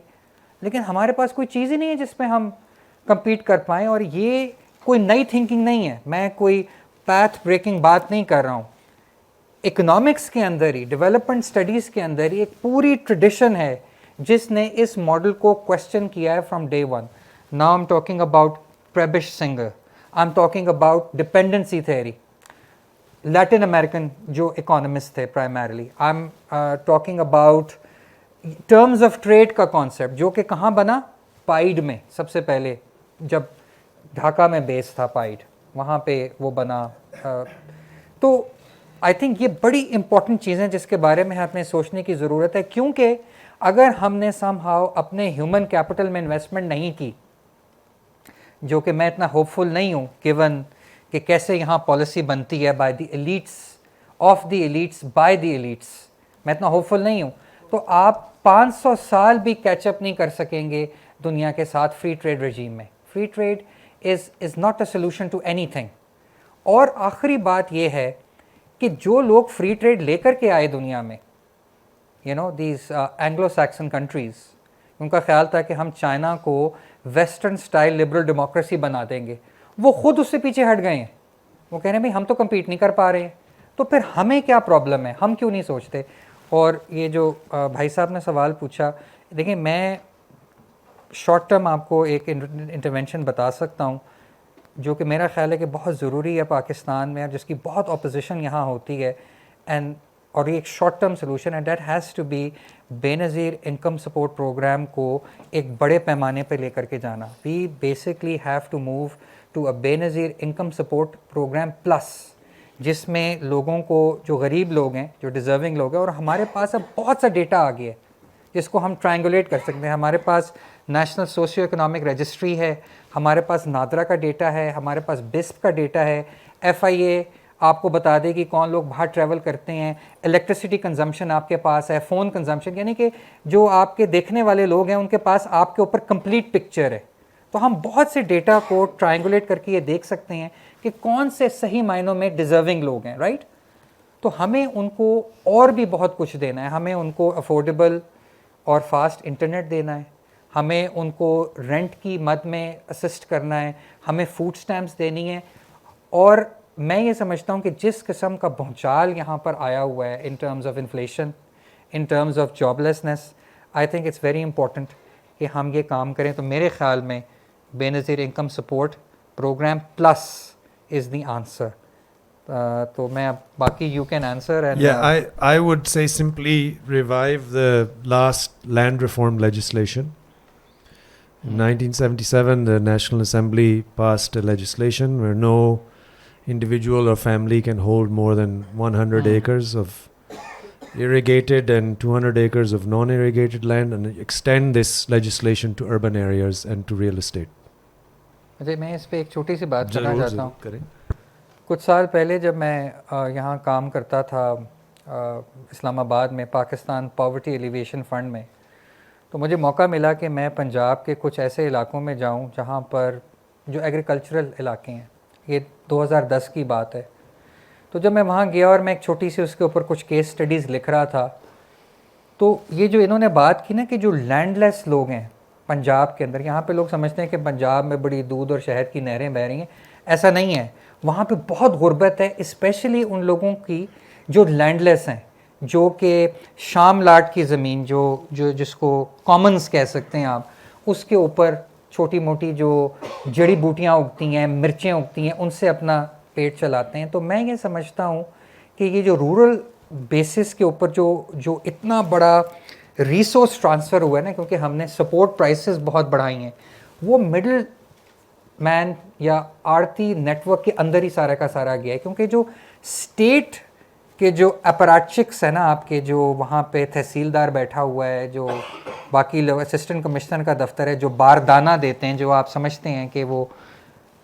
لیکن ہمارے پاس کوئی چیز ہی نہیں ہے جس پہ ہم کمپیٹ کر پائیں. اور یہ کوئی نئی تھنکنگ نہیں ہے, میں کوئی پیتھ بریکنگ بات نہیں کر رہا ہوں. اکنامکس کے اندر ہی, ڈیولپمنٹ اسٹڈیز کے اندر ہی ایک پوری ٹریڈیشن ہے جس نے اس ماڈل کو کویسچن کیا ہے from day one. Now I'm talking about Prebisch Singer. I'm talking about dependency theory. Latin American جو economists تھے primarily. I'm talking about terms of trade کا concept, جو کہ کہاں بنا, پائیڈ میں سب سے پہلے, جب ڈھاکہ میں بیس تھا پائیڈ, وہاں پہ وہ بنا. تو آئی تھنک یہ بڑی امپورٹنٹ چیزیں جس کے بارے میں ہمیں سوچنے کی ضرورت ہے, کیونکہ اگر ہم نے سم ہاؤ اپنے ہیومن کیپٹل میں انویسٹمنٹ نہیں کی, جو کہ میں اتنا ہوپ فل نہیں ہوں گیون کہ کیسے یہاں پالیسی بنتی ہے by the elites, of the elites, by the elites, میں اتنا ہوپ فل نہیں ہوں, تو آپ 500 سال بھی کیچ اپ نہیں کر سکیں گے دنیا کے ساتھ فری ٹریڈ رجیم میں. Free trade is not a solution to anything. اور آخری بات یہ ہے کہ جو لوگ فری ٹریڈ لے کر کے آئے دنیا میں, دیز اینگلو سیکسن کنٹریز, ان کا خیال تھا کہ ہم چائنا کو ویسٹرن سٹائل لبرل ڈیموکریسی بنا دیں گے, وہ خود اس سے پیچھے ہٹ گئے ہیں. وہ کہہ رہے ہیں بھائی ہم تو کمپیٹ نہیں کر پا رہے ہیں, تو پھر ہمیں کیا پرابلم ہے, ہم کیوں نہیں سوچتے. اور یہ جو بھائی صاحب نے سوال پوچھا, دیکھیں میں شارٹ ٹرم آپ کو ایک انٹرونشن بتا سکتا ہوں جو کہ میرا خیال ہے کہ بہت ضروری ہے پاکستان میں, اور جس کی بہت اپوزیشن یہاں ہوتی ہے, اور یہ ایک شارٹ ٹرم سولوشن ہے. دیٹ ہیز ٹو بی بے نظیر انکم سپورٹ پروگرام کو ایک بڑے پیمانے پہ لے کر کے جانا. We basically have to move to a Benazir income support programme plus, جس میں لوگوں کو, جو غریب لوگ ہیں, جو ڈیزرونگ لوگ ہیں, اور ہمارے پاس اب بہت سا ڈیٹا آ گیا ہے جس کو ہم ٹرائنگولیٹ کر سکتے ہیں. ہمارے پاس نیشنل سوشیو اکنامک رجسٹری ہے, ہمارے پاس نادرا کا ڈیٹا ہے, ہمارے پاس بسپ کا ڈیٹا ہے, FIA آپ کو بتا دے کہ کون لوگ باہر ٹریول کرتے ہیں, الیکٹریسٹی کنزمپشن آپ کے پاس ہے, فون کنزمپشن, یعنی کہ جو آپ کے دیکھنے والے لوگ ہیں ان کے پاس آپ کے اوپر کمپلیٹ پکچر ہے. تو ہم بہت سے ڈیٹا کو ٹرائنگولیٹ کر کے یہ دیکھ سکتے ہیں کہ کون سے صحیح معنوں میں ڈیزرونگ لوگ ہیں, رائٹ. تو ہمیں ان کو اور بھی بہت کچھ دینا ہے. ہمیں ان کو افورڈیبل اور فاسٹ انٹرنیٹ دینا ہے, ہمیں ان کو رینٹ کی مد میں اسسٹ کرنا ہے, ہمیں فوڈ اسٹیمپس دینی ہے. اور میں یہ سمجھتا ہوں کہ جس قسم کا بھونچال یہاں پر آیا ہوا ہے in terms of inflation, in terms of job losses, I think it's very important کہ ہم یہ کام کریں. تو میرے خیال میں Benazir income support programme plus is the answer. تو میں اب باقی you can answer. I would say simply revive the last land reform legislation. In 1977, the National Assembly passed a legislation where no individual or family can hold more than 100 acres of irrigated and 200 acres of non-irrigated land, and extend this legislation to urban areas and to real estate. میں اس پہ ایک چھوٹی سی بات کرنا چاہتا ہوں. کچھ سال پہلے جب میں یہاں کام کرتا تھا اسلام آباد میں پاکستان پاورٹی ایلیویشن فنڈ میں, تو مجھے موقع ملا کہ میں پنجاب کے کچھ ایسے علاقوں میں جاؤں جہاں پر جو ایگریکلچرل علاقے ہیں. یہ 2010 کی بات ہے. تو جب میں وہاں گیا اور میں ایک چھوٹی سی اس کے اوپر کچھ کیس سٹڈیز لکھ رہا تھا, تو یہ جو انہوں نے بات کی نا کہ جو لینڈ لیس لوگ ہیں پنجاب کے اندر, یہاں پہ لوگ سمجھتے ہیں کہ پنجاب میں بڑی دودھ اور شہد کی نہریں بہہ رہی ہیں, ایسا نہیں ہے. وہاں پہ بہت غربت ہے, اسپیشلی ان لوگوں کی جو لینڈ لیس ہیں, جو کہ شام لاٹ کی زمین جو جس کو کامنز کہہ سکتے ہیں آپ, اس کے اوپر چھوٹی موٹی جو جڑی بوٹیاں اگتی ہیں, مرچیں اگتی ہیں, ان سے اپنا پیٹ چلاتے ہیں. تو میں یہ سمجھتا ہوں کہ یہ جو رورل بیسس کے اوپر جو اتنا بڑا ریسورس ٹرانسفر ہوا ہے نا, کیونکہ ہم نے سپورٹ پرائسز بہت بڑھائی ہیں, وہ مڈل مین یا آڑتی نیٹ ورک کے اندر ہی سارا کا سارا گیا ہے. کیونکہ جو اسٹیٹ کے جو اپراچکس ہے نا آپ کے, جو وہاں پہ تحصیلدار بیٹھا ہوا ہے, جو باقی لوگ اسسٹنٹ کمشنر کا دفتر ہے, جو باردانہ دیتے ہیں, جو آپ سمجھتے ہیں کہ وہ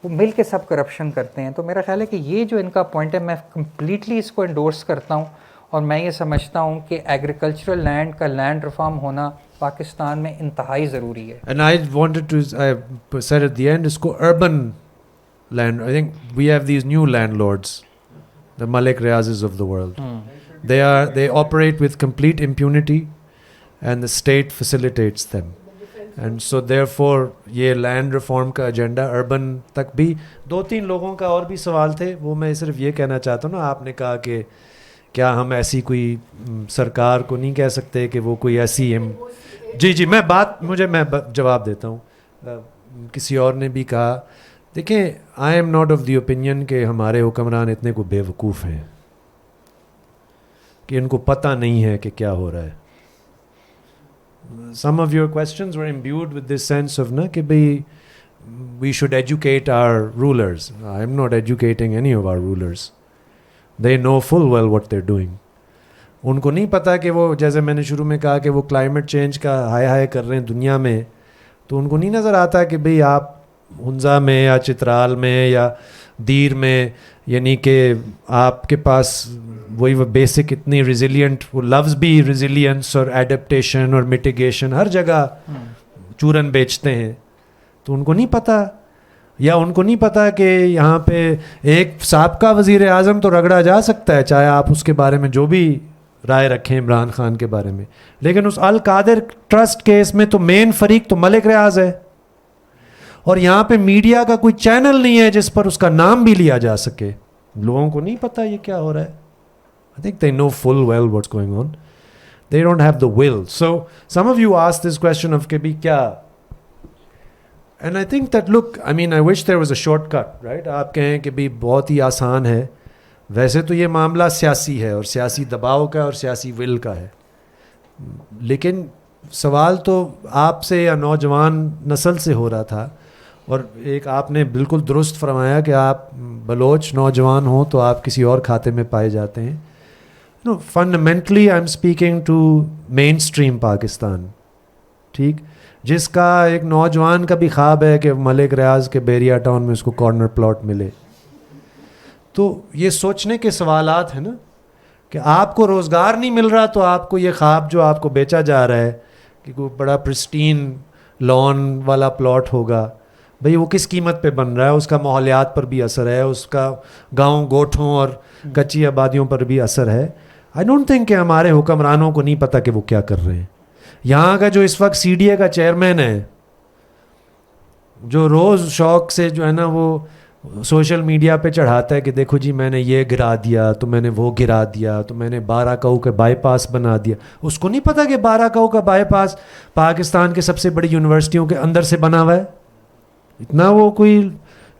مل کے سب کرپشن کرتے ہیں. تو میرا خیال ہے کہ یہ جو ان کا پوائنٹ ہے, میں کمپلیٹلی اس کو انڈورس کرتا ہوں, اور میں یہ سمجھتا ہوں کہ ایگریکلچرل لینڈ کا لینڈ ریفارم ہونا پاکستان میں انتہائی ضروری ہے. And I wanted to, I said at the end, اس کو urban land, I think we have these new landlords, the Malik Riazes of the world. They operate with complete impunity and the state facilitates them. And so therefore یہ land reform کا agenda urban تک بھی. 2-3 لوگوں کا اور بھی سوال تھے, وہ میں صرف یہ کہنا چاہتا ہوں نا, آپ نے کہا کہ کیا ہم ایسی کوئی سرکار کو نہیں کہہ سکتے کہ وہ کوئی ایسی جی میں جواب دیتا ہوں. کسی اور نے بھی کہا, دیکھیں I am not of the opinion کہ ہمارے حکمران اتنے کو بے وقوف ہیں کہ ان کو پتہ نہیں ہے کہ کیا ہو رہا ہے. Some of your questions were imbued with this sense of نا کہ بھئی we should educate our rulers. I am not educating any of our rulers. They know full well what they're doing. ان کو نہیں پتا کہ وہ, جیسے میں نے شروع میں کہا کہ وہ کلائمیٹ چینج کا ہائے کر رہے ہیں دنیا میں, تو ان کو نہیں نظر آتا کہ بھئی آپ ہنزا میں یا چترال میں یا دیر میں, یعنی کہ آپ کے پاس وہی وہ بیسک اتنی ریزیلینٹ, وہ لفظ بھی ریزیلینس اور ایڈپٹیشن اور میٹیگیشن ہر جگہ چورن بیچتے ہیں, تو ان کو نہیں پتہ. یا ان کو نہیں پتہ کہ یہاں پہ ایک سابقہ وزیر اعظم تو رگڑا جا سکتا ہے, چاہے آپ اس کے بارے میں جو بھی رائے رکھیں عمران خان کے بارے میں, لیکن اس القادر ٹرسٹ کیس میں تو مین فریق تو ملک ریاض ہے, اور یہاں پہ میڈیا کا کوئی چینل نہیں ہے جس پر اس کا نام بھی لیا جا سکے. لوگوں کو نہیں پتہ یہ کیا ہو رہا ہے. I think they know full well what's going on. They don't have the will. So some of you asked this question of کہ بھی کیا, and I think that look, I mean I wish there was a shortcut, right? آپ کہیں کہ بھی بہت ہی آسان ہے. ویسے تو یہ معاملہ سیاسی ہے اور سیاسی دباؤ کا اور سیاسی ول کا ہے, لیکن سوال تو آپ سے یا نوجوان نسل سے ہو رہا تھا, اور ایک آپ نے بالکل درست فرمایا کہ آپ بلوچ نوجوان ہوں تو آپ کسی اور کھاتے میں پائے جاتے ہیں. No, fundamentally I'm speaking to mainstream Pakistan, ٹھیک, جس کا ایک نوجوان کا بھی خواب ہے کہ ملک ریاض کے بیریا ٹاؤن میں اس کو کارنر پلاٹ ملے. تو یہ سوچنے کے سوالات ہیں نا کہ آپ کو روزگار نہیں مل رہا, تو آپ کو یہ خواب جو آپ کو بیچا جا رہا ہے کہ کوئی بڑا پرسٹین لان والا پلاٹ ہوگا, بھئی وہ کس قیمت پہ بن رہا ہے, اس کا ماحولیات پر بھی اثر ہے, اس کا گاؤں گوٹھوں اور کچی آبادیوں پر بھی اثر ہے. آئی ڈونٹ تھنک کہ ہمارے حکمرانوں کو نہیں پتہ کہ وہ کیا کر رہے ہیں. یہاں کا جو اس وقت سی ڈی اے کا چیئرمین ہے, جو روز شوق سے جو ہے نا وہ سوشل میڈیا پہ چڑھاتا ہے کہ دیکھو جی میں نے یہ گرا دیا, تو میں نے وہ گرا دیا, تو میں نے 12 کاؤ کا بائی پاس بنا دیا. اس کو نہیں پتہ کہ 12 کاؤ کا بائی پاس پاکستان کے سب سے بڑی یونیورسٹیوں کے اندر سے بنا ہوا ہے. اتنا وہ کوئی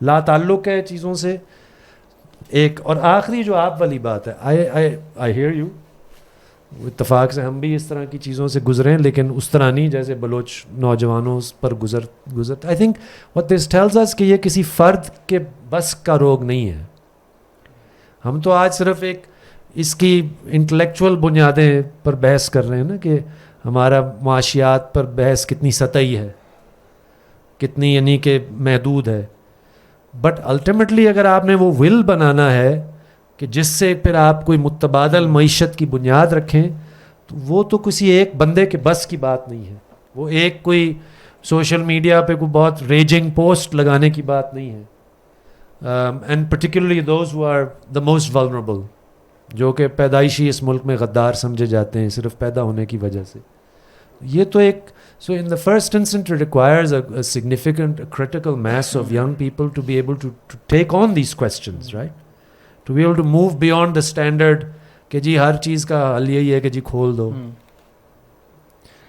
لا تعلق ہے چیزوں سے. ایک اور آخری جو آپ والی بات ہے, آئی ہیئر یو, اتفاق سے ہم بھی اس طرح کی چیزوں سے گزرے ہیں, لیکن اس طرح نہیں جیسے بلوچ نوجوانوں پر گزر. I think what this tells us کہ یہ کسی فرد کے بس کا روگ نہیں ہے. ہم تو آج صرف ایک اس کی انٹلیکچوئل بنیادیں پر بحث کر رہے ہیں نا کہ ہمارا معاشیات پر بحث کتنی سطحی ہے, کتنی یعنی کہ محدود ہے. بٹ الٹیمیٹلی اگر آپ نے وہ ول بنانا ہے کہ جس سے پھر آپ کوئی متبادل معیشت کی بنیاد رکھیں, تو وہ تو کسی ایک بندے کے بس کی بات نہیں ہے. وہ ایک کوئی سوشل میڈیا پہ کوئی بہت ریجنگ پوسٹ لگانے کی بات نہیں ہے. And particularly those who are the most vulnerable, جو کہ پیدائشی اس ملک میں غدار سمجھے جاتے ہیں صرف پیدا ہونے کی وجہ سے. یہ تو ایک so in the first instance it requires a significant critical mass of young people to be able to take on these questions, right? To be able to move beyond the standard کہ جی ہر چیز کا حل یہی ہے کہ جی کھول دو,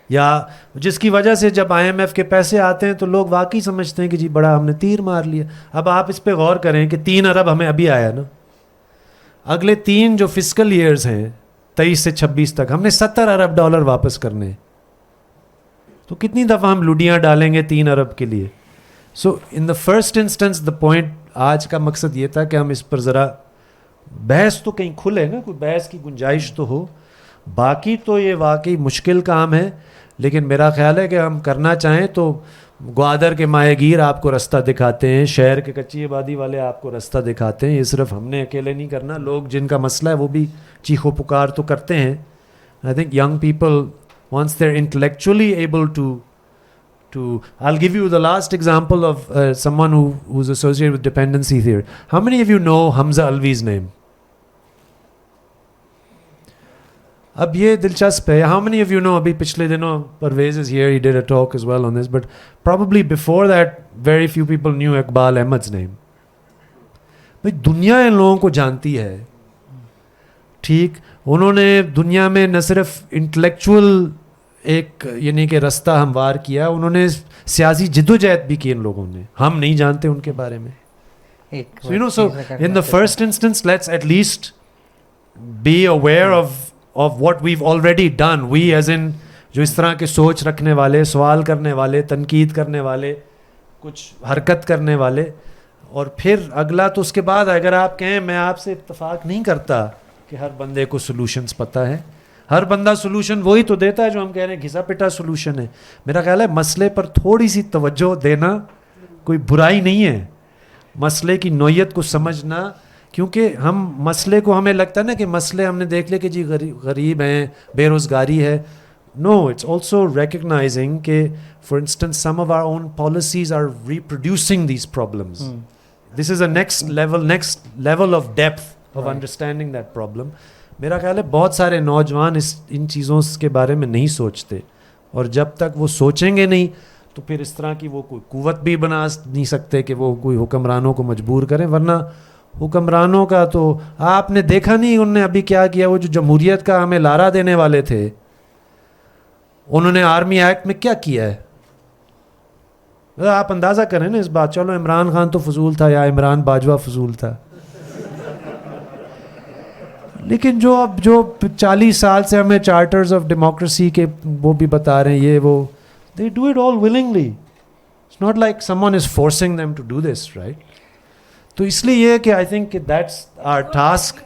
یا جس کی وجہ سے جب IMF کے پیسے آتے ہیں تو لوگ واقعی سمجھتے ہیں کہ جی بڑا ہم نے تیر مار لیا. اب آپ اس پہ غور کریں کہ 3 ارب ہمیں ابھی آیا نا, اگلے 3 جو فسکل ایئرز ہیں 23 سے 26 تک ہم نے $70 ارب واپس کرنے ہیں. تو کتنی دفعہ ہم لڈیاں ڈالیں گے 3 ارب کے لیے؟ So in the first instance the point آج کا مقصد یہ تھا کہ ہم اس پر ذرا بحث تو کہیں کھلے نا, کوئی بحث کی گنجائش تو ہو. باقی تو یہ واقعی مشکل کام ہے, لیکن میرا خیال ہے کہ ہم کرنا چاہیں تو گوادر کے ماہی گیر آپ کو رستہ دکھاتے ہیں, شہر کے کچی آبادی والے آپ کو رستہ دکھاتے ہیں. یہ صرف ہم نے اکیلے نہیں کرنا, لوگ جن کا مسئلہ ہے وہ بھی چیخو پکار تو کرتے ہیں. I think young people once they're intellectually able to I'll give you the last example of someone who's associated with dependency theory. How many of you know Hamza Alvi's name? اب یہ دلچسپ ہے. How many of you know, ابھی پچھلے دنوں Parvez is here, he did a talk as well on this, but probably before that very few people knew Iqbal Ahmed's name. بھائی دنیا ان لوگوں کو جانتی ہے, ٹھیک, انہوں نے دنیا میں نہ صرف انٹلیکچوئل ایک یعنی کہ رستہ ہموار کیا, انہوں نے سیاسی جدوجہد بھی کی ان لوگوں نے, ہم نہیں جانتے ان کے بارے میں. So you know, so in the first instance let's at least be aware of what we've already done. We as in جو اس طرح کے سوچ رکھنے والے, سوال کرنے والے, تنقید کرنے والے, کچھ حرکت کرنے والے. اور پھر اگلا تو اس کے بعد اگر آپ کہیں میں آپ سے اتفاق نہیں کرتا کہ ہر بندے کو سولوشنز پتہ ہے, ہر بندہ سولوشن وہی تو دیتا ہے جو ہم کہہ رہے ہیں گھسا پٹا سولوشن ہے. میرا خیال ہے مسئلے پر تھوڑی سی توجہ دینا کوئی برائی نہیں ہے, مسئلے کی نوعیت کو سمجھنا, کیونکہ ہم مسئلے کو ہمیں لگتا ہے نا کہ مسئلے ہم نے دیکھ لے کہ جی غریب ہیں, بے روزگاری ہے. نو, اٹس آلسو ریکگنائزنگ کہ for instance some of our own policies are reproducing these problems. This is a next level of depth of understanding that problem. میرا خیال ہے بہت سارے نوجوان ان چیزوں کے بارے میں نہیں سوچتے, اور جب تک وہ سوچیں گے نہیں تو پھر اس طرح کی وہ کوئی قوت بھی بنا نہیں سکتے کہ وہ کوئی حکمرانوں کو مجبور کریں. ورنہ حکمرانوں کا تو آپ نے دیکھا نہیں انہوں نے ابھی کیا کیا. وہ جو جمہوریت کا ہمیں لارا دینے والے تھے, انہوں نے آرمی ایکٹ میں کیا کیا ہے, آپ اندازہ کریں نا اس بات. چلو عمران خان تو فضول تھا یا عمران باجوہ فضول تھا, لیکن جو 40 سال سے ہمیں چارٹرز آف ڈیموکریسی کے وہ بھی بتا رہے ہیں, یہ وہ they do it all willingly. It's not like someone is forcing them to do this, right? تو اس لیے یہ کہ I think that's our task.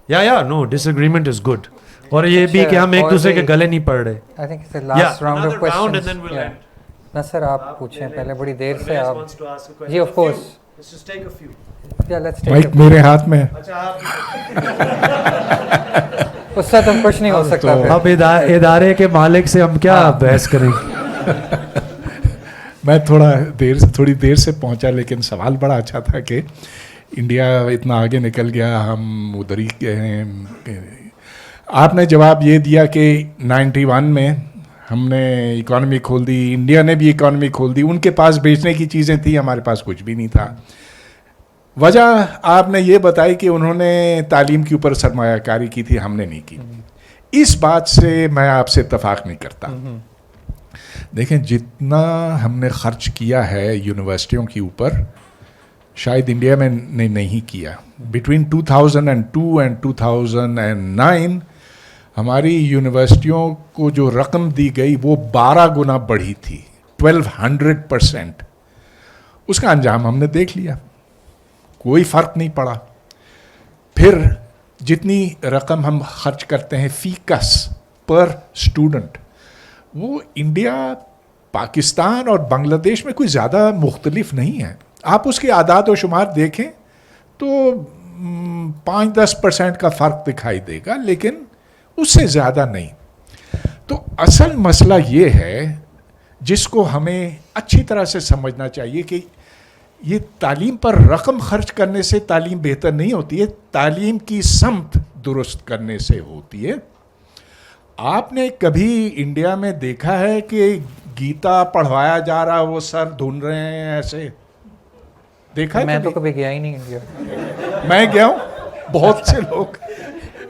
Yeah, no, disagreement is good. اور یہ بھی کہ ہم ایک دوسرے کے گلے نہیں پڑ رہے. I think it's the last round of questions. نصر آپ پوچھیں پہلے, بڑی دیر سے آپ. جی of course. Let's just take a few. Yeah, let's take mic میرے ہاتھ میں. اس سے تو کچھ نہیں ہو سکتا. اب ادارے کے مالک سے ہم کیا بحث کریں. میں تھوڑی دیر سے پہنچا, لیکن سوال بڑا اچھا تھا کہ انڈیا اتنا آگے نکل گیا, ہم ادھر ہی گئے ہیں. آپ نے جواب یہ دیا کہ 91 میں ہم نے اکانومی کھول دی, انڈیا نے بھی اکانومی کھول دی, ان کے پاس بیچنے کی چیزیں تھیں, ہمارے پاس کچھ بھی نہیں تھا. وجہ آپ نے یہ بتائی کہ انہوں نے تعلیم کے اوپر سرمایہ کاری کی تھی, ہم نے نہیں کی. اس بات سے میں آپ سے اتفاق نہیں کرتا. دیکھیں جتنا ہم نے خرچ کیا ہے یونیورسٹیوں کے اوپر, شاید انڈیا میں نے نہیں کیا. بٹوین 2002 اینڈ 2009 ہماری یونیورسٹیوں کو جو رقم دی گئی وہ 12 گنا بڑھی تھی, 1200%. اس کا انجام ہم نے دیکھ لیا, کوئی فرق نہیں پڑا. پھر جتنی رقم ہم خرچ کرتے ہیں فی کس پر اسٹوڈنٹ, وہ انڈیا, پاکستان اور بنگلہ دیش میں کوئی زیادہ مختلف نہیں ہے. آپ اس کے اعداد و شمار دیکھیں تو 5-10% کا فرق دکھائی دے گا, لیکن اس سے زیادہ نہیں. تو اصل مسئلہ یہ ہے جس کو ہمیں اچھی طرح سے سمجھنا چاہیے کہ یہ تعلیم پر رقم خرچ کرنے سے تعلیم بہتر نہیں ہوتی ہے, تعلیم کی سمت درست کرنے سے ہوتی ہے. آپ نے کبھی انڈیا میں دیکھا ہے کہ گیتا پڑھوایا جا رہا, وہ سر دھن رہے ہیں ایسے؟ دیکھا ہے؟ میں تو کبھی گیا ہی نہیں انڈیا. میں گیا ہوں, بہت سے لوگ.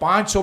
500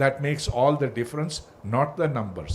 that makes all the difference, not the numbers.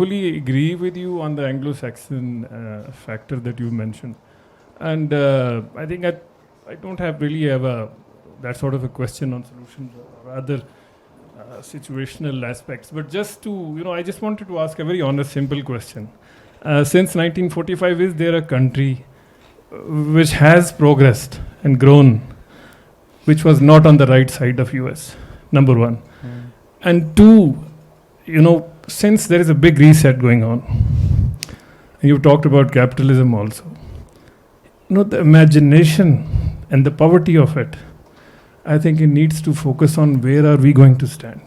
fully agree with you on the Anglo-Saxon factor that you mentioned, and I think I don't have that sort of a question on solutions or other situational aspects, but just to, I just wanted to ask a very honest, simple question. Since 1945, is there a country which has progressed and grown, which was not on the right side of US? Number one. And two, since there is a big reset going on, and you talked about capitalism also, the imagination and the poverty of it, I think it needs to focus on where are we going to stand.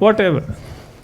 whatever.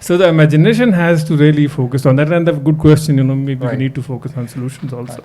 So the imagination has to really focus on that, and the good question, maybe we need to focus on solutions also.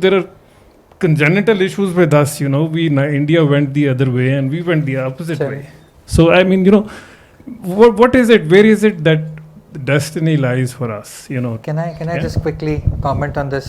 there are congenital issues with us, India went the other way and we went the opposite way. So I mean, what is it, where is it that destiny lies for us, Can I just quickly comment on this?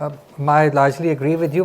I largely agree with you.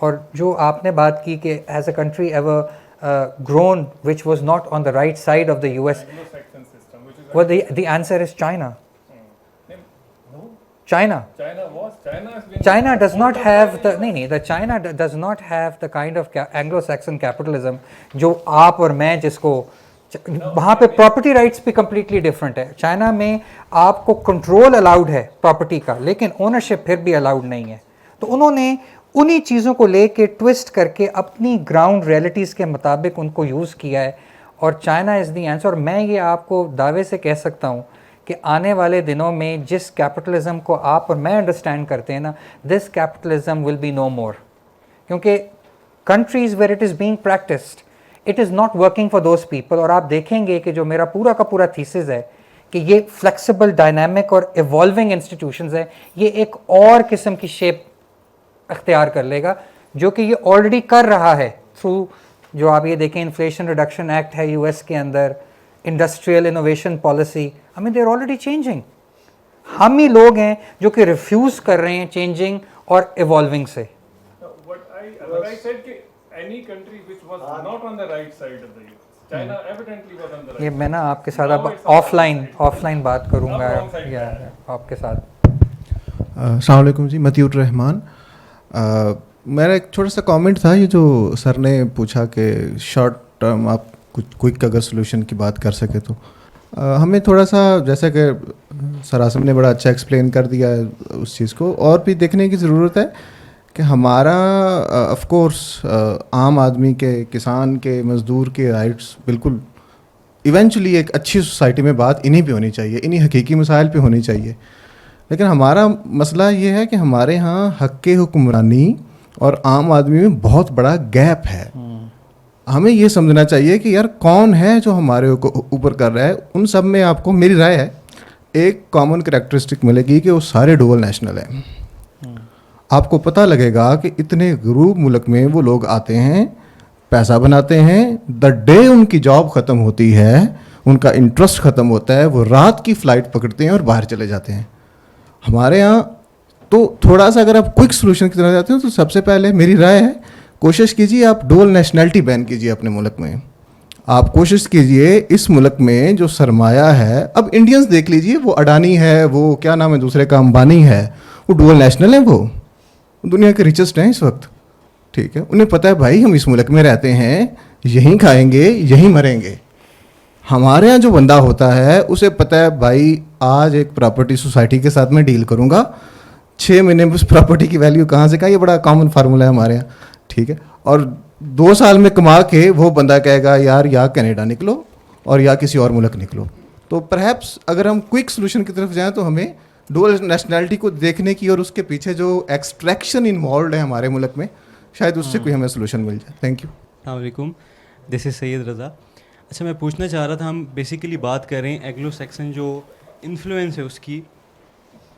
اور جو آپ نے بات کی کہ has a country ever grown which was not on the right side of the US? Well, the answer is China. China does not have the China does not have the kind of Anglo-Saxon capitalism جو آپ اور میں جس کو وہاں پہ property rights بھی completely different ہے. چائنا میں آپ کو کنٹرول الاؤڈ ہے پراپرٹی کا لیکن اونرشپ پھر بھی الاؤڈ نہیں ہے. تو انہوں نے انہی چیزوں کو لے کے ٹوسٹ کر کے اپنی گراؤنڈ ریئلٹیز کے مطابق ان کو یوز کیا ہے اور چائنا از دی آنسر. اور میں یہ آپ کو دعوے سے کہہ سکتا ہوں کہ آنے والے دنوں میں جس کیپٹلزم کو آپ اور میں انڈرسٹینڈ کرتے ہیں نا, دس capitalism will be no more, کیونکہ countries where it is being practised it is not working for those people. اور آپ دیکھیں گے کہ جو میرا پورا کا پورا تھیسز ہے کہ یہ فلیکسیبل ڈائنامک اور ایوالونگ انسٹیٹیوشنز ہیں, یہ ایک اور قسم کی شیپ اختیار کر لے گا جو کہ یہ آلریڈی کر رہا ہے تھرو جو آپ یہ دیکھیں انفلیشن ریڈکشن ایکٹ ہے یو ایس کے اندر, industrial innovation policy, I mean they are already changing. ہم ہی لوگ ہیں جو کہ ریفیوز کر رہے ہیں چینجنگ اور ایوالونگ سے. یہ میں نا آپ کے ساتھ اب آف لائن بات کروں گا آپ کے ساتھ. السلام علیکم جی, متیور الرحمان. میرا ایک چھوٹا سا کامنٹ تھا, یہ جو سر نے پوچھا کہ شارٹ ٹرم آپ کچھ کوئک اگر سولوشن کی بات کر سکے تو ہمیں تھوڑا سا, جیسا کہ سر عاصم نے بڑا اچھا ایکسپلین کر دیا ہے اس چیز کو, اور بھی دیکھنے کی ضرورت ہے کہ ہمارا آف کورس عام آدمی کے, کسان کے, مزدور کے رائٹس بالکل ایونچولی ایک اچھی سوسائٹی میں بات انہی پہ ہونی چاہیے, انہی حقیقی مسائل پہ ہونی چاہیے. لیکن ہمارا مسئلہ یہ ہے کہ ہمارے ہاں حق حکمرانی اور عام آدمی میں بہت بڑا گیپ ہے. ہمیں یہ سمجھنا چاہیے کہ یار کون ہے جو ہمارے اوپر کر رہا ہے. ان سب میں آپ کو میری رائے ہے ایک کامن کریکٹرسٹک ملے گی کہ وہ سارے ڈوول نیشنل ہیں. آپ کو پتہ لگے گا کہ اتنے غریب ملک میں وہ لوگ آتے ہیں, پیسہ بناتے ہیں, دا ڈے ان کی جاب ختم ہوتی ہے, ان کا انٹرسٹ ختم ہوتا ہے, وہ رات کی فلائٹ پکڑتے ہیں اور باہر چلے جاتے ہیں. ہمارے یہاں تو تھوڑا سا اگر آپ کوئک سولوشن کی طرف جاتے ہو تو سب سے پہلے میری رائے ہے کوشش کیجیے آپ ڈوول نیشنلٹی بین کیجیے اپنے ملک میں. آپ کوشش کیجیے اس ملک میں جو سرمایہ ہے, اب انڈینز دیکھ لیجیے, وہ اڈانی ہے, وہ کیا نام ہے دوسرے کا, امبانی ہے, وہ ڈوول نیشنل ہیں, وہ دنیا کے ریچسٹ ہیں اس وقت. ٹھیک ہے, انہیں پتہ ہے بھائی ہم اس ملک میں رہتے ہیں, یہیں کھائیں گے, یہیں مریں گے. ہمارے یہاں جو بندہ ہوتا ہے اسے پتہ ہے بھائی آج ایک پراپرٹی سوسائٹی کے ساتھ میں ڈیل کروں گا, 6 مہینے میں اس پراپرٹی کی ویلیو کہاں سے کہاں, یہ بڑا کامن فارمولہ ہے ہمارے یہاں. ٹھیک ہے, اور 2 سال میں کما کے وہ بندہ کہے گا یار یا کینیڈا نکلو اور یا کسی اور ملک نکلو. تو پرہیپس اگر ہم کوئک سولوشن کی طرف جائیں تو ہمیں ڈوول نیشنلٹی کو دیکھنے کی اور اس کے پیچھے جو ایکسٹریکشن انوالوڈ ہے ہمارے ملک میں, شاید اس سے کوئی ہمیں سولوشن مل جائے. Thank you. السلام علیکم, دس از سید رضا. اچھا, میں پوچھنا چاہ رہا تھا, ہم بیسیکلی بات کر رہے ہیں اینگلو سیکسن جو انفلوئنس ہے اس کی,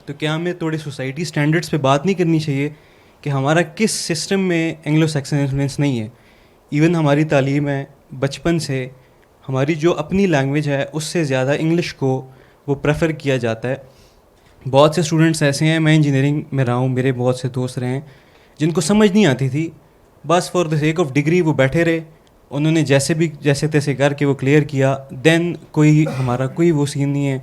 تو کیا ہمیں تھوڑے سوسائٹی اسٹینڈرڈس پہ بات نہیں کرنی چاہیے کہ ہمارا کس سسٹم میں اینگلو سیکسن انفلوئنس نہیں ہے؟ ایون ہماری تعلیم ہے بچپن سے, ہماری جو اپنی لینگویج ہے اس سے زیادہ انگلش کو وہ پریفر کیا جاتا ہے. بہت سے اسٹوڈنٹس ایسے ہیں, میں انجینئرنگ میں رہا ہوں, میرے بہت سے دوست رہے ہیں جن کو سمجھ نہیں آتی تھی, بس for the sake of degree وہ بیٹھے رہے, انہوں نے جیسے تیسے کر کے وہ کلیئر کیا. دین ہمارا کوئی وہ سین نہیں ہے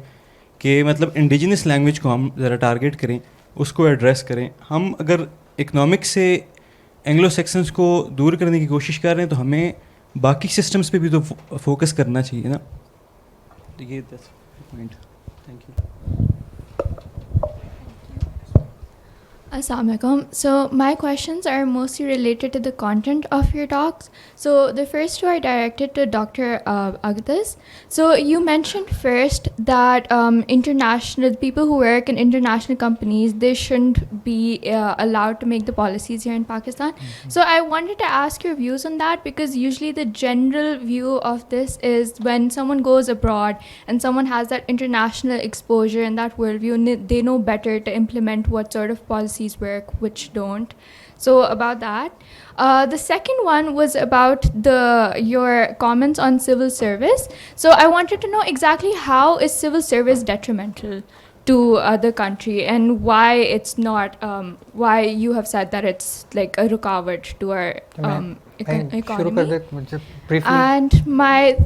کہ مطلب انڈیجنس لینگویج کو ہم ذرا ٹارگیٹ کریں, اس کو ایڈریس کریں. ہم اگر اکنامکس سے اینگلو سیکسنس کو دور کرنے کی کوشش کر رہے ہیں تو ہمیں باقی سسٹمس پہ بھی تو فوکس کرنا چاہیے نا. تو یہ point. Thank you. Assalamu alaikum. So my questions are mostly related to the content of your talks. So the first two are directed to Dr. Agdas. So you mentioned first that international people who work in international companies, they shouldn't be allowed to make the policies here in Pakistan. So I wanted to ask your views on that, because usually the general view of this is when someone goes abroad and someone has that international exposure and that worldview, they know better to implement what sort of policies work, which don't. So about that. The second one was about your comments on civil service. So I wanted to know exactly how is civil service detrimental to the country, and why it's not, why you have said that it's like a rukawat to our economy. And my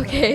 Okay.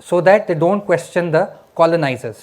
so that they don't question the colonizers.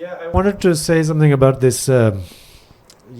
I wanted to say something about this.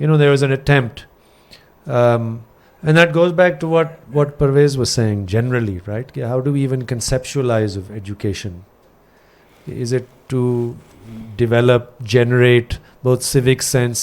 you know, there was an attempt. And that goes back to what Parvez was saying generally, right? How do we even conceptualize of education? Is it to develop, generate both civic sense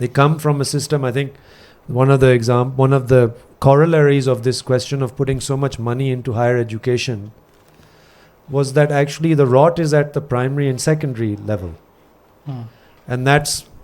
They come from a system. I think one of the corollaries of this question of putting so much money into higher education was that actually the rot is at the primary and secondary level. And that's,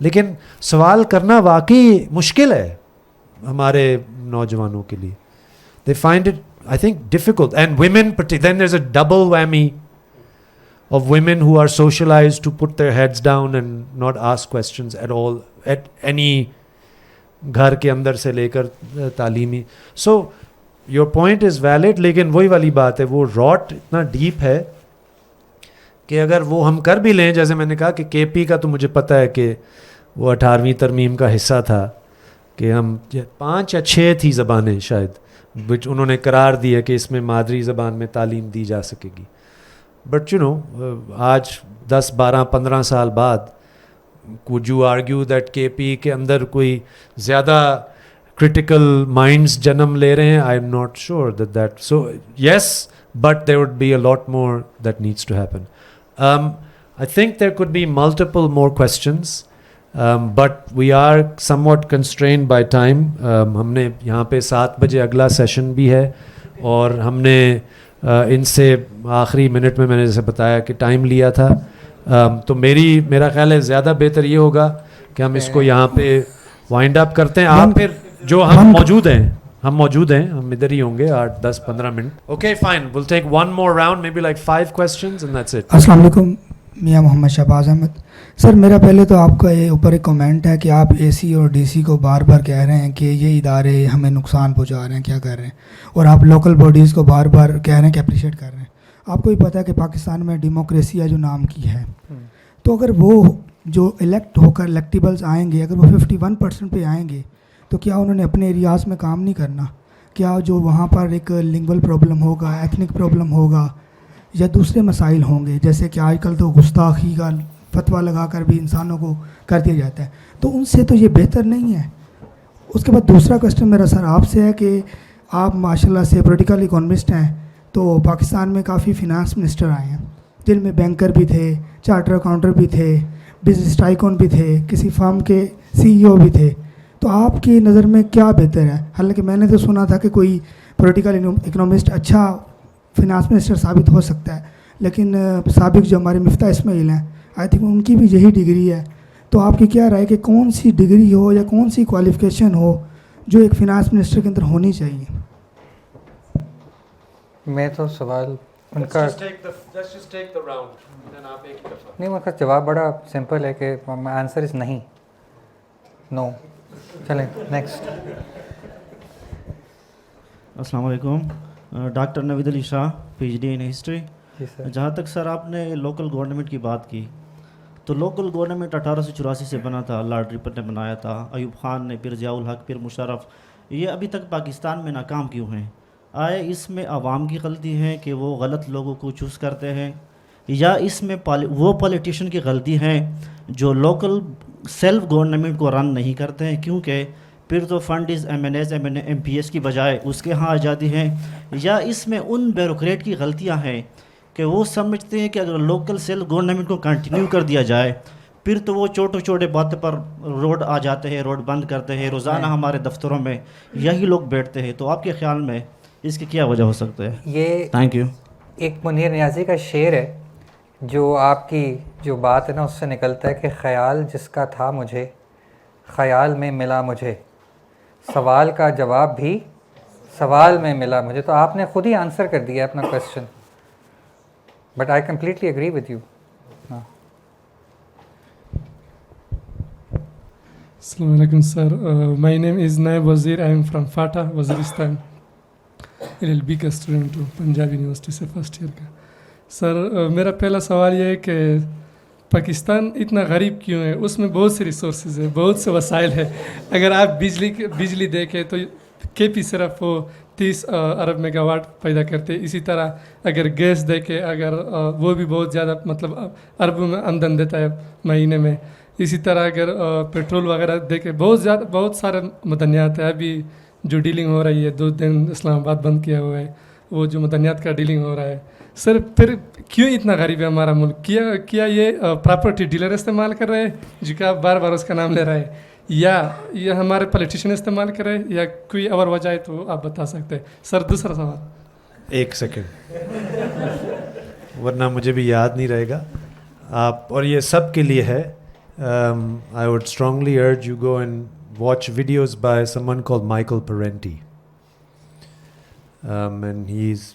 لیکن سوال کرنا واقعی مشکل ہے ہمارے نوجوانوں کے لیے. They find it, I think, difficult. And women, then there's a double whammy of women who are socialized to put their heads down and not ask questions at all, at any گھر کے اندر سے لے کر تعلیمی. So your point is valid, لیکن وہی والی بات ہے, وہ راٹ اتنا ڈیپ ہے کہ اگر وہ ہم کر بھی لیں, جیسے میں نے کہا کہ کے پی کا تو مجھے پتہ ہے کہ وہ 18ویں ترمیم کا حصہ تھا کہ ہم 5 یا 6 تھی زبانیں شاید وچ انہوں نے قرار دیا کہ اس میں مادری زبان میں تعلیم دی جا سکے گی. بٹ یو نو آج 10, 12, 15 سال بعد could you argue that KP کے اندر کوئی زیادہ critical minds جنم لے رہے ہیں؟ I'm not sure that so yes, but there would be a lot more that needs to happen. I think there could be multiple more questions, but we are somewhat constrained by time. ہم نے یہاں پہ 7 بجے اگلا session بھی ہے اور ہم نے ان سے آخری منٹ میں نے جیسے بتایا کہ ٹائم لیا تھا. تو میرا خیال ہے زیادہ بہتر یہ ہوگا کہ ہم اس کو یہاں پہ وائنڈ اپ کرتے ہیں. آپ پھر جو ہم موجود ہیں ہم ادھر ہی ہوں گے 8, 10, 15 minute. Okay fine, will take one more round, may be like 5 questions and that's it. السلام علیکم, میاں محمد شہباز احمد. سر میرا پہلے تو آپ کا یہ اوپر ایک کمنٹ ہے کہ آپ اے سی اور ڈی سی کو بار بار کہہ رہے ہیں کہ یہ ادارے ہمیں نقصان پہنچا رہے ہیں, کیا کر رہے ہیں, اور آپ لوکل باڈیز کو بار بار کہہ رہے ہیں کہ اپریشیٹ کر رہے ہیں. آپ کو بھی پتہ ہے کہ پاکستان میں ڈیموکریسی ہے جو نام کی ہے, تو اگر وہ جو الیکٹ ہو کر الیکٹیبلز آئیں گے, اگر وہ 51% پہ آئیں گے تو کیا انہوں نے اپنے ایریاز میں کام نہیں کرنا؟ کیا جو وہاں پر ایک لنگول پرابلم ہوگا, ایتھنک پرابلم ہوگا, یا دوسرے مسائل ہوں گے, جیسے کہ آج کل تو گستاخی کا فتویٰ لگا کر بھی انسانوں کو کر دیا جاتا ہے, تو ان سے تو یہ بہتر نہیں ہے. اس کے بعد دوسرا کوسچن میرا سر آپ سے ہے کہ آپ ماشاء اللہ سے پولیٹیکل اکانومسٹ ہیں, تو پاکستان میں کافی فنانس منسٹر آئے ہیں جن میں بینکر بھی تھے, چارٹر اکاؤنٹر بھی تھے, بزنس ٹائکون بھی تھے, کسی فارم کے CEO بھی تھے. تو آپ کی نظر میں کیا بہتر ہے؟ حالانکہ میں نے تو سنا تھا کہ کوئی پولیٹیکل اکنامسٹ اچھا فنانس منسٹر ثابت ہو سکتا ہے, لیکن سابق جو ہمارے مفتاح اسماعیل ہیں آئی تھنک ان کی بھی یہی ڈگری ہے. تو آپ کی کیا رائے کہ کون سی ڈگری ہو یا کون سی کوالیفیکیشن ہو جو ایک فنانس منسٹر کے اندر ہونی چاہیے؟ میں تو سوال ان کا نہیں, ان کا جواب بڑا سمپل ہے کہ آنسر از نہیں, نو. چلیں نیکسٹ. السلام علیکم, doctor Naveed Ali Shah, PhD in history. جہاں تک سر آپ نے لوکل گورنمنٹ کی بات کی, تو لوکل گورنمنٹ 1884 سے بنا تھا, لارڈ رپن نے بنایا تھا, ایوب خان نے, پھر ضیاء الحق, پھر مشرف. یہ ابھی تک پاکستان میں ناکام کیوں ہیں؟ آئے اس میں عوام کی غلطی ہے کہ وہ غلط لوگوں کو چوز کرتے ہیں, یا اس میں وہ پولیٹیشین کی غلطی ہے جو لوکل سیلف گورنمنٹ کو رن نہیں کرتے ہیں؟ کیونکہ پھر تو فنڈ از MNAs, MPs کی بجائے اس کے ہاں آ جاتی ہیں. یا اس میں ان بیوروکریٹ کی غلطیاں ہیں کہ وہ سمجھتے ہیں کہ اگر لوکل سیلف گورنمنٹ کو کنٹینیو کر دیا جائے پھر تو وہ چھوٹے چھوٹے باتوں پر روڈ آ جاتے ہیں, روڈ بند کرتے ہیں. روزانہ ہمارے دفتروں میں یہی لوگ بیٹھتے ہیں. تو آپ کے خیال میں اس کی کیا وجہ ہو سکتا ہے؟ یہ تھینک یو. ایک منیر نیازی کا شعر ہے جو آپ کی جو بات ہے نا اس سے نکلتا ہے کہ خیال جس کا تھا مجھے خیال میں ملا مجھے, سوال کا جواب بھی سوال میں ملا مجھے. تو آپ نے خود ہی آنسر کر دیا اپنا question, but I completely agree with you. السلام علیکم سر, مائی نیم از نائب وزیر, I am from FATA, Waziristan. LLB کا اسٹوڈنٹ ہوں, پنجاب یونیورسٹی سے فرسٹ ایئر کا. سر میرا پہلا سوال یہ ہے کہ پاکستان اتنا غریب کیوں ہے؟ اس میں بہت سے ریسورسز ہیں, بہت سے وسائل ہیں. اگر آپ بجلی دیکھیں تو KP صرف وہ 30 ارب میگا واٹ پیدا کرتے. اسی طرح اگر گیس دیکھیں, اگر وہ بھی بہت زیادہ مطلب اربوں میں آمدن دیتا ہے مہینے میں. اسی طرح اگر پیٹرول وغیرہ دیکھیں, بہت سارے مدنیات ہیں. ابھی جو ڈیلنگ ہو رہی ہے 2 دن اسلام آباد بند کیا ہوا ہے, وہ جو مدنیات کا ڈیلنگ ہو رہا ہے. سر پھر کیوں اتنا غریب ہے ہمارا ملک؟ کیا یہ پراپرٹی ڈیلر استعمال کر رہے ہیں جو کہ آپ بار بار اس کا نام لے رہے ہیں, یا یہ ہمارے پولیٹیشین استعمال کر رہے ہیں, یا کوئی اور وجہ ہے تو آپ بتا سکتے ہیں. سر دوسرا سوال. 1 سیکنڈ, ورنہ مجھے بھی یاد نہیں رہے گا. آپ اور یہ سب کے لیے ہے, I would strongly urge you go and watch videos by someone called Michael Parenti. And he's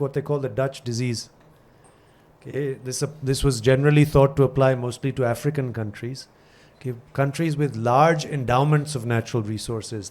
what they call the Dutch disease. This was generally thought to apply mostly to African countries. Countries with large endowments of natural resources,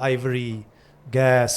ivory, gas,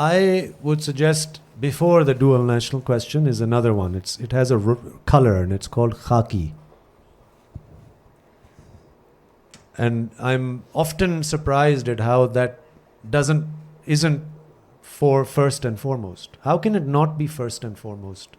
I would suggest before the dual national question is another one. It has a color and it's called khaki. And I'm often surprised at how that isn't for first and foremost. How can it not be first and foremost?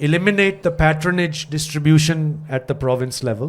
eliminate the patronage distribution at the province level,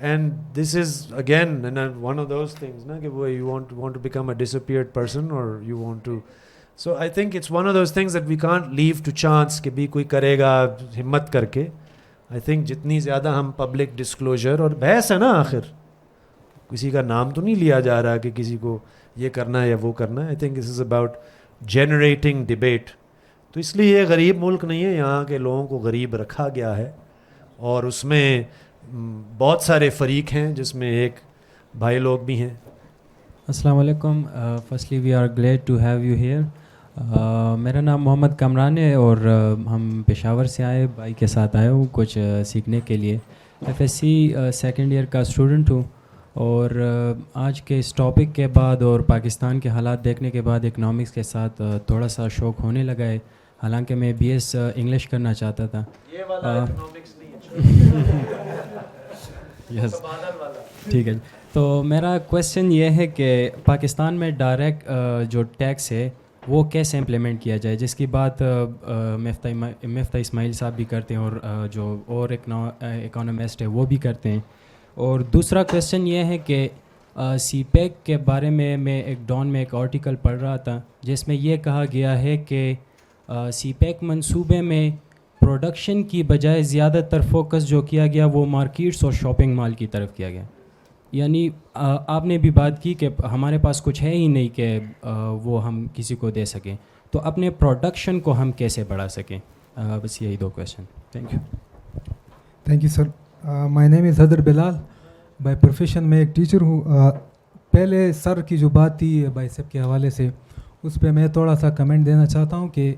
And this is again one of those things na, کہ وہ you want to become a disappeared person or you want to. So I think it's one of those things that we can't leave to chance کہ بھی کوئی کرے گا ہمت کر کے. I think جتنی زیادہ ہم پبلک ڈسکلوجر, اور بحث ہے نا آخر, کسی کا نام تو نہیں لیا جا رہا کہ کسی کو یہ کرنا ہے یا وہ کرنا ہے. I think this is about generating debate. تو اس لیے یہ غریب ملک نہیں ہے, یہاں کے لوگوں کو غریب رکھا گیا ہے, اور اس میں بہت سارے فریق ہیں جس میں ایک بھائی لوگ بھی ہیں. السلام علیکم. Firstly we are glad to have you here. میرا نام محمد کامران ہے اور ہم پشاور سے آئے, بھائی کے ساتھ آئے ہوں کچھ سیکھنے کے لیے. FSC سیکنڈ ایئر کا اسٹوڈنٹ ہوں, اور آج کے اس ٹاپک کے بعد اور پاکستان کے حالات دیکھنے کے بعد اکنامکس کے ساتھ تھوڑا سا شوق ہونے لگا ہے. حالانکہ میں BS انگلش کرنا چاہتا تھا. یس ٹھیک ہے. تو میرا کویسچن یہ ہے کہ پاکستان میں ڈائریکٹ جو ٹیکس ہے وہ کیسے امپلیمنٹ کیا جائے, جس کی بات مفتہ اسماعیل صاحب بھی کرتے ہیں اور جو اور اکانومسٹ ہے وہ بھی کرتے ہیں. اور دوسرا کویسچن یہ ہے کہ سی پیک کے بارے میں ایک ڈان میں ایک آرٹیکل پڑھ رہا تھا جس میں یہ کہا گیا ہے کہ سی پیک منصوبے میں پروڈکشن کی بجائے زیادہ تر فوکس جو کیا گیا وہ مارکیٹس اور شاپنگ مال کی طرف کیا گیا. یعنی آپ نے بھی بات کی کہ ہمارے پاس کچھ ہے ہی نہیں کہ وہ ہم کسی کو دے سکیں, تو اپنے پروڈکشن کو ہم کیسے بڑھا سکیں. بس یہی 2 question. Thank you sir. My name is Haider Bilal. By profession میں ایک ٹیچر ہوں. پہلے سر کی جو بات تھی بائسیپ کے حوالے سے, اس پہ میں تھوڑا سا کمنٹ دینا چاہتا ہوں کہ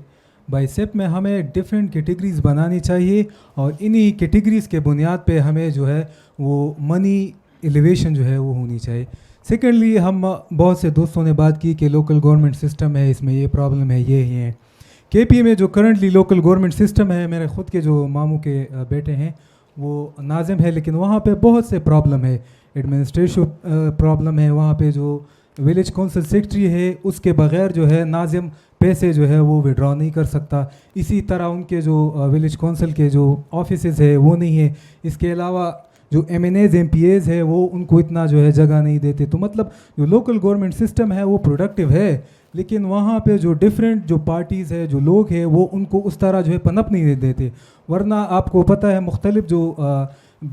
بائسیپ میں ہمیں ڈفرینٹ کیٹیگریز بنانی چاہیے, اور انہی کیٹیگریز کے بنیاد پہ ہمیں جو ہے وہ منی ایلیویشن جو ہے وہ ہونی چاہیے. سیکنڈلی, ہم بہت سے دوستوں نے بات کی کہ لوکل گورنمنٹ سسٹم ہے, اس میں یہ پرابلم ہے, یہ ہی ہے. KP میں جو کرنٹلی لوکل گورنمنٹ سسٹم ہے, میرے خود کے جو ماموں کے بیٹے ہیں وہ ناظم ہے, لیکن وہاں پہ بہت سے پرابلم ہے. ایڈمنسٹریشن پرابلم ہے وہاں پہ. جو ولیج کونسل سیکرٹری ہے اس کے بغیر جو ہے ناظم پیسے جو ہے وہ وڈرا نہیں کر سکتا. اسی طرح ان کے جو ولیج کونسل کے جو آفیسز ہے وہ نہیں ہے. اس کے علاوہ جو MNAs MPAs ہے وہ ان کو اتنا جو ہے جگہ نہیں دیتے. تو مطلب جو لوکل گورنمنٹ سسٹم ہے وہ پروڈکٹیو ہے, لیکن وہاں پہ جو ڈفرینٹ جو پارٹیز ہے, جو لوگ ہیں, وہ ان کو اس طرح جو ہے پنپ نہیں دیتے. ورنہ آپ کو پتہ ہے مختلف جو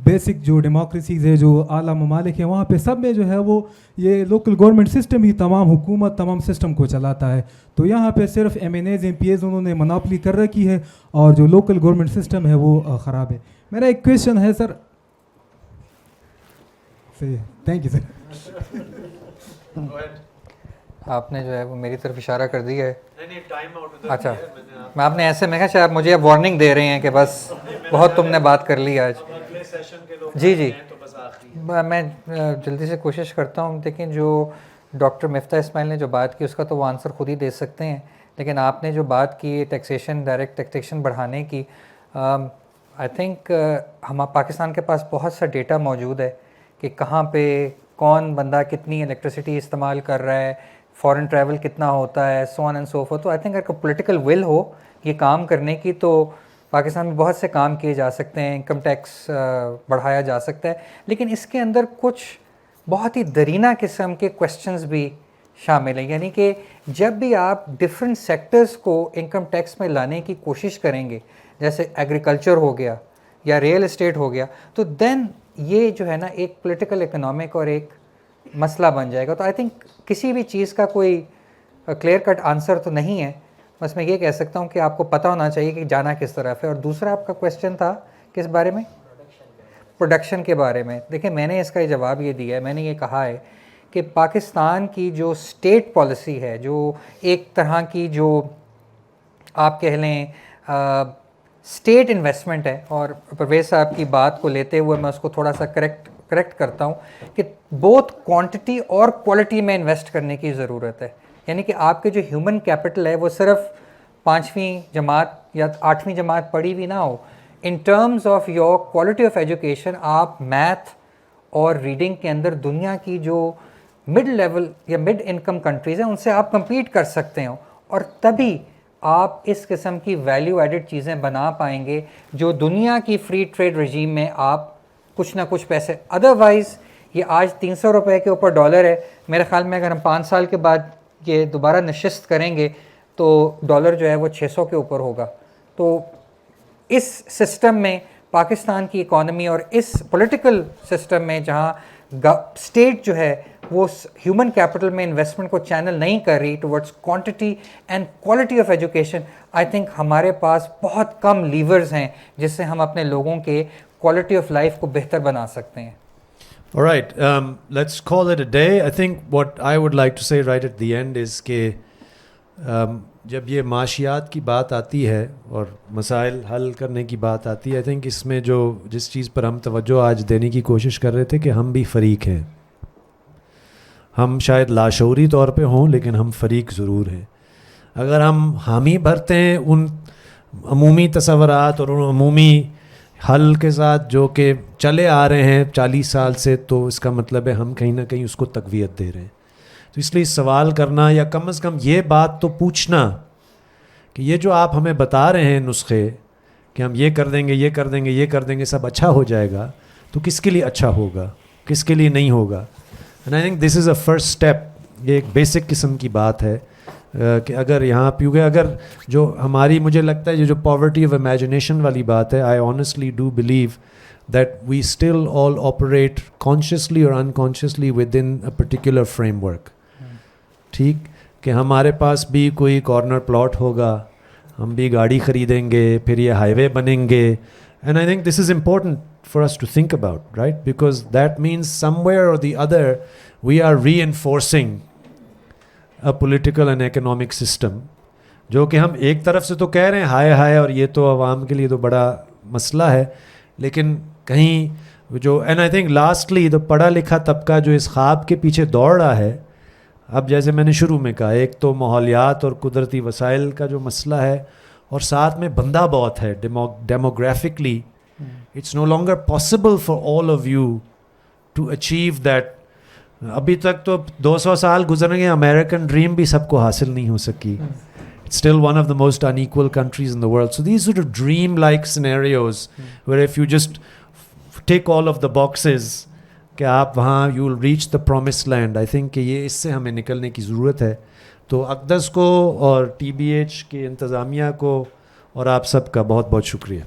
بیسک جو ڈیموکریسیز ہے, جو اعلیٰ ممالک ہیں, وہاں پہ سب میں جو ہے وہ یہ لوکل گورنمنٹ سسٹم ہی تمام حکومت تمام سسٹم کو چلاتا ہے. تو یہاں پہ صرف MNAs MPAs انہوں نے مناپلی کر رکھی ہے, اور جو لوکل گورنمنٹ سسٹم ہے وہ خراب ہے. میرا ایک کویشچن ہے سر. تھینک یو سر. آپ نے جو ہے وہ میری طرف اشارہ کر دیا ہے. اچھا, میں آپ نے ایسے میں کہا شاید مجھے اب وارننگ دے رہے ہیں کہ بس بہت تم نے بات کر لی آج. جی میں جلدی سے کوشش کرتا ہوں. دیکھیں, جو ڈاکٹر مفتہ اسماعیل نے جو بات کی اس کا تو وہ آنسر خود ہی دے سکتے ہیں, لیکن آپ نے جو بات کی ٹیکسیشن, ڈائریکٹ ٹیکسیشن بڑھانے کی, آئی تھنک ہم پاکستان کے پاس بہت سا ڈیٹا موجود ہے کہ کہاں پہ کون بندہ کتنی الیکٹریسٹی استعمال کر رہا ہے, فارن ٹریول کتنا ہوتا ہے, سو آن اینڈ سو فورتھ. تو آئی تھنک اگر پولیٹیکل ول ہو یہ کام کرنے کی تو پاکستان میں بہت سے کام کیے جا سکتے ہیں, انکم ٹیکس بڑھایا جا سکتا ہے. لیکن اس کے اندر کچھ بہت ہی درینہ قسم کے کویسچنز بھی شامل ہیں. یعنی کہ جب بھی آپ ڈفرینٹ سیکٹرز کو انکم ٹیکس میں لانے کی کوشش کریں گے, جیسے ایگریکلچر ہو گیا یا ریئل اسٹیٹ ہو گیا, تو دین یہ جو ہے نا ایک پولیٹیکل اکنامک اور ایک مسئلہ بن جائے گا. تو آئی تھنک کسی بھی چیز کا کوئی کلیئر کٹ آنسر تو نہیں ہے, بس میں یہ کہہ سکتا ہوں کہ آپ کو پتہ ہونا چاہیے کہ جانا کس طرف ہے. اور دوسرا آپ کا کویسچن تھا کس بارے میں؟ پروڈکشن کے بارے میں. دیکھیں, میں نے اس کا جواب یہ دیا ہے. میں نے یہ کہا ہے کہ پاکستان کی جو اسٹیٹ پالیسی ہے, جو ایک طرح کی جو آپ کہہ لیں اسٹیٹ انویسٹمنٹ ہے, اور پرویز صاحب کی بات کو لیتے ہوئے میں اس کو تھوڑا سا کریکٹ کرتا ہوں کہ بہت کوانٹٹی اور کوالٹی میں انویسٹ کرنے کی ضرورت ہے. یعنی کہ آپ کے جو ہیومن کیپٹل ہے وہ صرف 5ویں جماعت یا 8ویں جماعت پڑھی ہوئی نہ ہو. In terms of your quality of education آپ میتھ اور ریڈنگ کے اندر دنیا کی جو مڈ لیول یا مڈ انکم کنٹریز ہیں ان سے آپ کمپیٹ کر سکتے ہو, اور تبھی آپ اس قسم کی ویلیو ایڈڈ چیزیں بنا پائیں گے جو دنیا کی فری ٹریڈ رجیم میں آپ کچھ نہ کچھ پیسے. ادروائز یہ آج 300 روپے کے اوپر ڈالر ہے. میرے خیال میں اگر ہم 5 سال کے بعد یہ دوبارہ نشست کریں گے تو ڈالر جو ہے وہ 600 کے اوپر ہوگا. تو اس سسٹم میں پاکستان کی اکانومی اور اس پولیٹیکل سسٹم میں جہاں اسٹیٹ جو ہے وہ ہیومن کیپٹل میں انویسٹمنٹ کو چینل نہیں کر رہی towards quantity and quality of education, I think ہمارے پاس بہت کم لیورز ہیں جس سے ہم اپنے لوگوں کے کوالٹی آف لائف کو بہتر بنا سکتے ہیں. All right, let's call it a day. I think what I would like to say right at the end is کہ جب یہ معاشیات کی بات آتی ہے اور مسائل حل کرنے کی بات آتی ہے, I think اس میں جس چیز پر ہم توجہ آج دینے کی کوشش کر رہے تھے کہ ہم بھی فریق ہیں. ہم شاید لاشعوری طور پہ ہوں لیکن ہم فریق ضرور ہیں. اگر ہم حامی بھرتے ہیں ان عمومی تصورات اور ان عمومی حل کے ساتھ جو کہ چلے آ رہے ہیں 40 سال سے, تو اس کا مطلب ہے ہم کہیں نہ کہیں اس کو تقویت دے رہے ہیں. تو اس لیے سوال کرنا یا کم از کم یہ بات تو پوچھنا کہ یہ جو آپ ہمیں بتا رہے ہیں نسخے کہ ہم یہ کر دیں گے, یہ کر دیں گے, یہ کر دیں گے, سب اچھا ہو جائے گا, تو کس کے لیے اچھا ہوگا, کس کے لیے نہیں ہوگا. And I think this is a first step. یہ ایک بیسک قسم کی بات ہے کہ اگر یہاں کیونکہ اگر جو ہماری مجھے لگتا ہے یہ جو پاورٹی آف امیجنیشن والی بات ہے, I honestly do believe that we still all operate consciously اور unconsciously with in a particular framework. ٹھیک کہ ہمارے پاس بھی کوئی کارنر پلاٹ ہوگا, ہم بھی گاڑی خریدیں گے, پھر یہ ہائی وے بنیں گے. And I think this is important for us to think about, right? Because that means somewhere or the other we are reinforcing a political and economic system جو کہ ہم ایک طرف سے تو کہہ رہے ہیں ہائے اور یہ تو عوام کے لیے تو بڑا مسئلہ ہے, لیکن کہیں جو and I think lastly the پڑھا لکھا طبقہ جو اس خواب کے پیچھے دوڑ رہا ہے, اب جیسے میں نے شروع میں کہا ایک تو ماحولیات اور قدرتی وسائل کا جو مسئلہ ہے اور ساتھ میں بندہ بہت ہے demograpically. It's no longer possible for all of you to achieve that. ابھی تک تو 200 سال گزر گئے, American dream بھی سب کو حاصل نہیں ہو سکی. It's still one of the most unequal countries in the world. So these sort of dream-like scenarios where if you just tick all of the boxes کہ آپ وہاں you will reach the promised land. I think کہ یہ اس سے ہمیں نکلنے کی ضرورت ہے. تو اقدس کو اور TBH کے انتظامیہ کو اور آپ سب کا بہت بہت شکریہ.